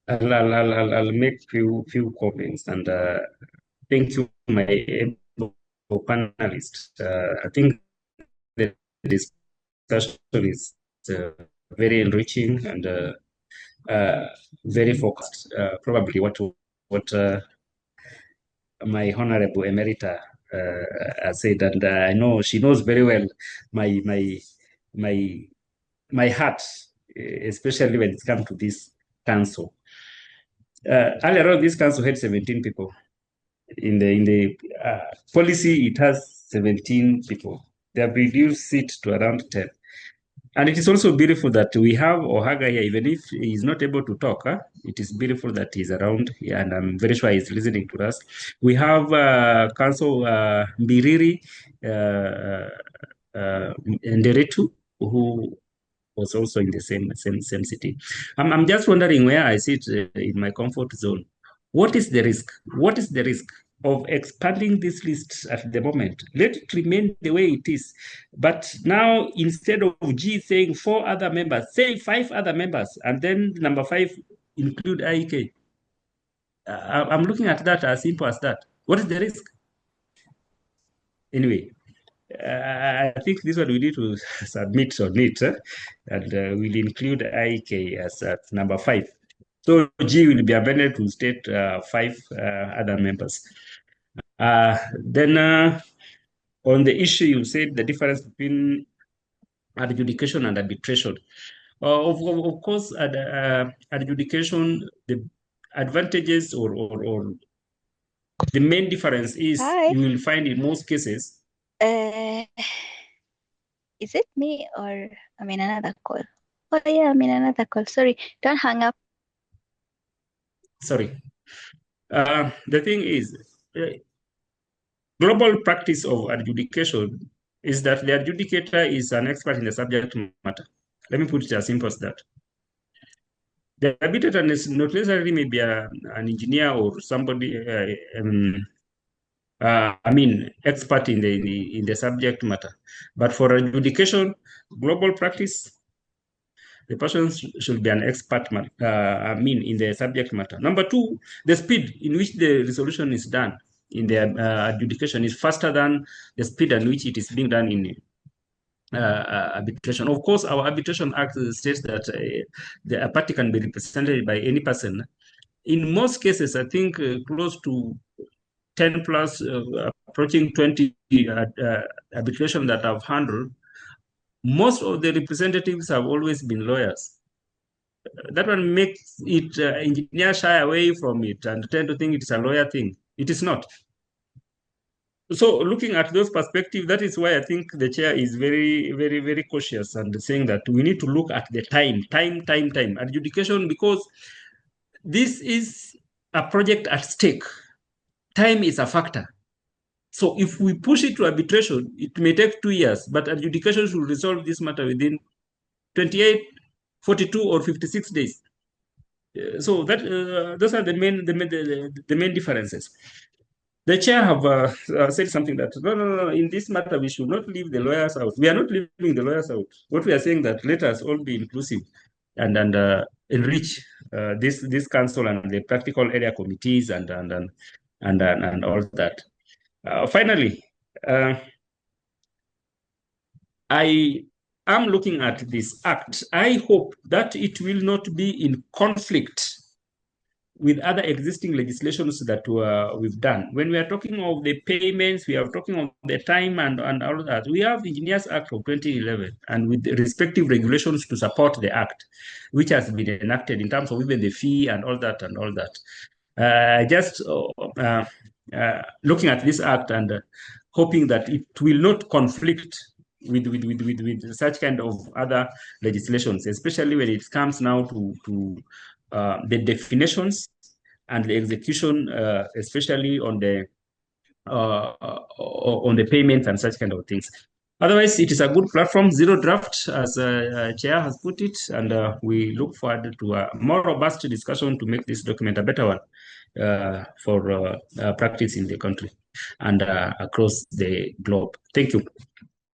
I'll make few comments, and thank you, my panelists. I think the discussion is very enriching and very focused. Probably what my honorable emerita said, and I know she knows very well my heart, especially when it comes to this council. Earlier on, this council had 17 people. In the policy, it has 17 people. They have reduced it to around 10. And it is also beautiful that we have Ohaga here, even if he's not able to talk. It is beautiful that he's around here, and I'm very sure he's listening to us. We have Council Mbiriri Nderetu, who was also in the same city. I'm just wondering where I sit in my comfort zone. What is the risk? What is the risk of expanding this list at the moment? Let it remain the way it is. But now, instead of G saying 4 other members, say 5 other members, and then number 5 include IEK. I'm looking at that as simple as that. What is the risk? Anyway, I think this one we need to submit on it, and we'll include IK as number 5. So G will be amended to state 5 other members. Then on the issue, you said the difference between adjudication and arbitration. Of course, adjudication, the advantages or the main difference is you will find in most cases. Is it me or I'm in another call? Oh yeah, I'm in another call. Sorry, don't hang up. Sorry. The thing is, global practice of adjudication is that the adjudicator is an expert in the subject matter. Let me put it as simple as that. The arbitrator is not necessarily maybe an engineer or somebody, expert in the subject matter. But for adjudication, global practice, the person should be an expert, in the subject matter. Number 2, the speed in which the resolution is done in the adjudication is faster than the speed at which it is being done in arbitration. Of course, our Arbitration Act states that a party can be represented by any person. In most cases, I think close to 10 plus, approaching 20 arbitration that I've handled, most of the representatives have always been lawyers. That one makes it engineers shy away from it and tend to think it's a lawyer thing. It is not. So looking at those perspectives, that is why I think the chair is very, very, very cautious and saying that we need to look at the time, adjudication, because this is a project at stake. Time is a factor. So if we push it to arbitration, it may take 2 years, but adjudication should resolve this matter within 28, 42, or 56 days. So that those are the main differences. The chair have said something that no, in this matter we should not leave the lawyers out. We are not leaving the lawyers out. What we are saying that let us all be inclusive and enrich this council and the practical area committees and all that. Finally, I am looking at this act. I hope that it will not be in conflict with other existing legislations that we've done. When we are talking of the payments, we are talking of the time and all that. We have Engineers Act of 2011 and with the respective regulations to support the act, which has been enacted in terms of even the fee and all that and all that. Just looking at this act and hoping that it will not conflict with such kind of other legislations, especially when it comes now to the definitions and the execution, especially on the payments and such kind of things. Otherwise, it is a good platform, zero draft, as Chair has put it, and we look forward to a more robust discussion to make this document a better one for practice in the country and across the globe. Thank you.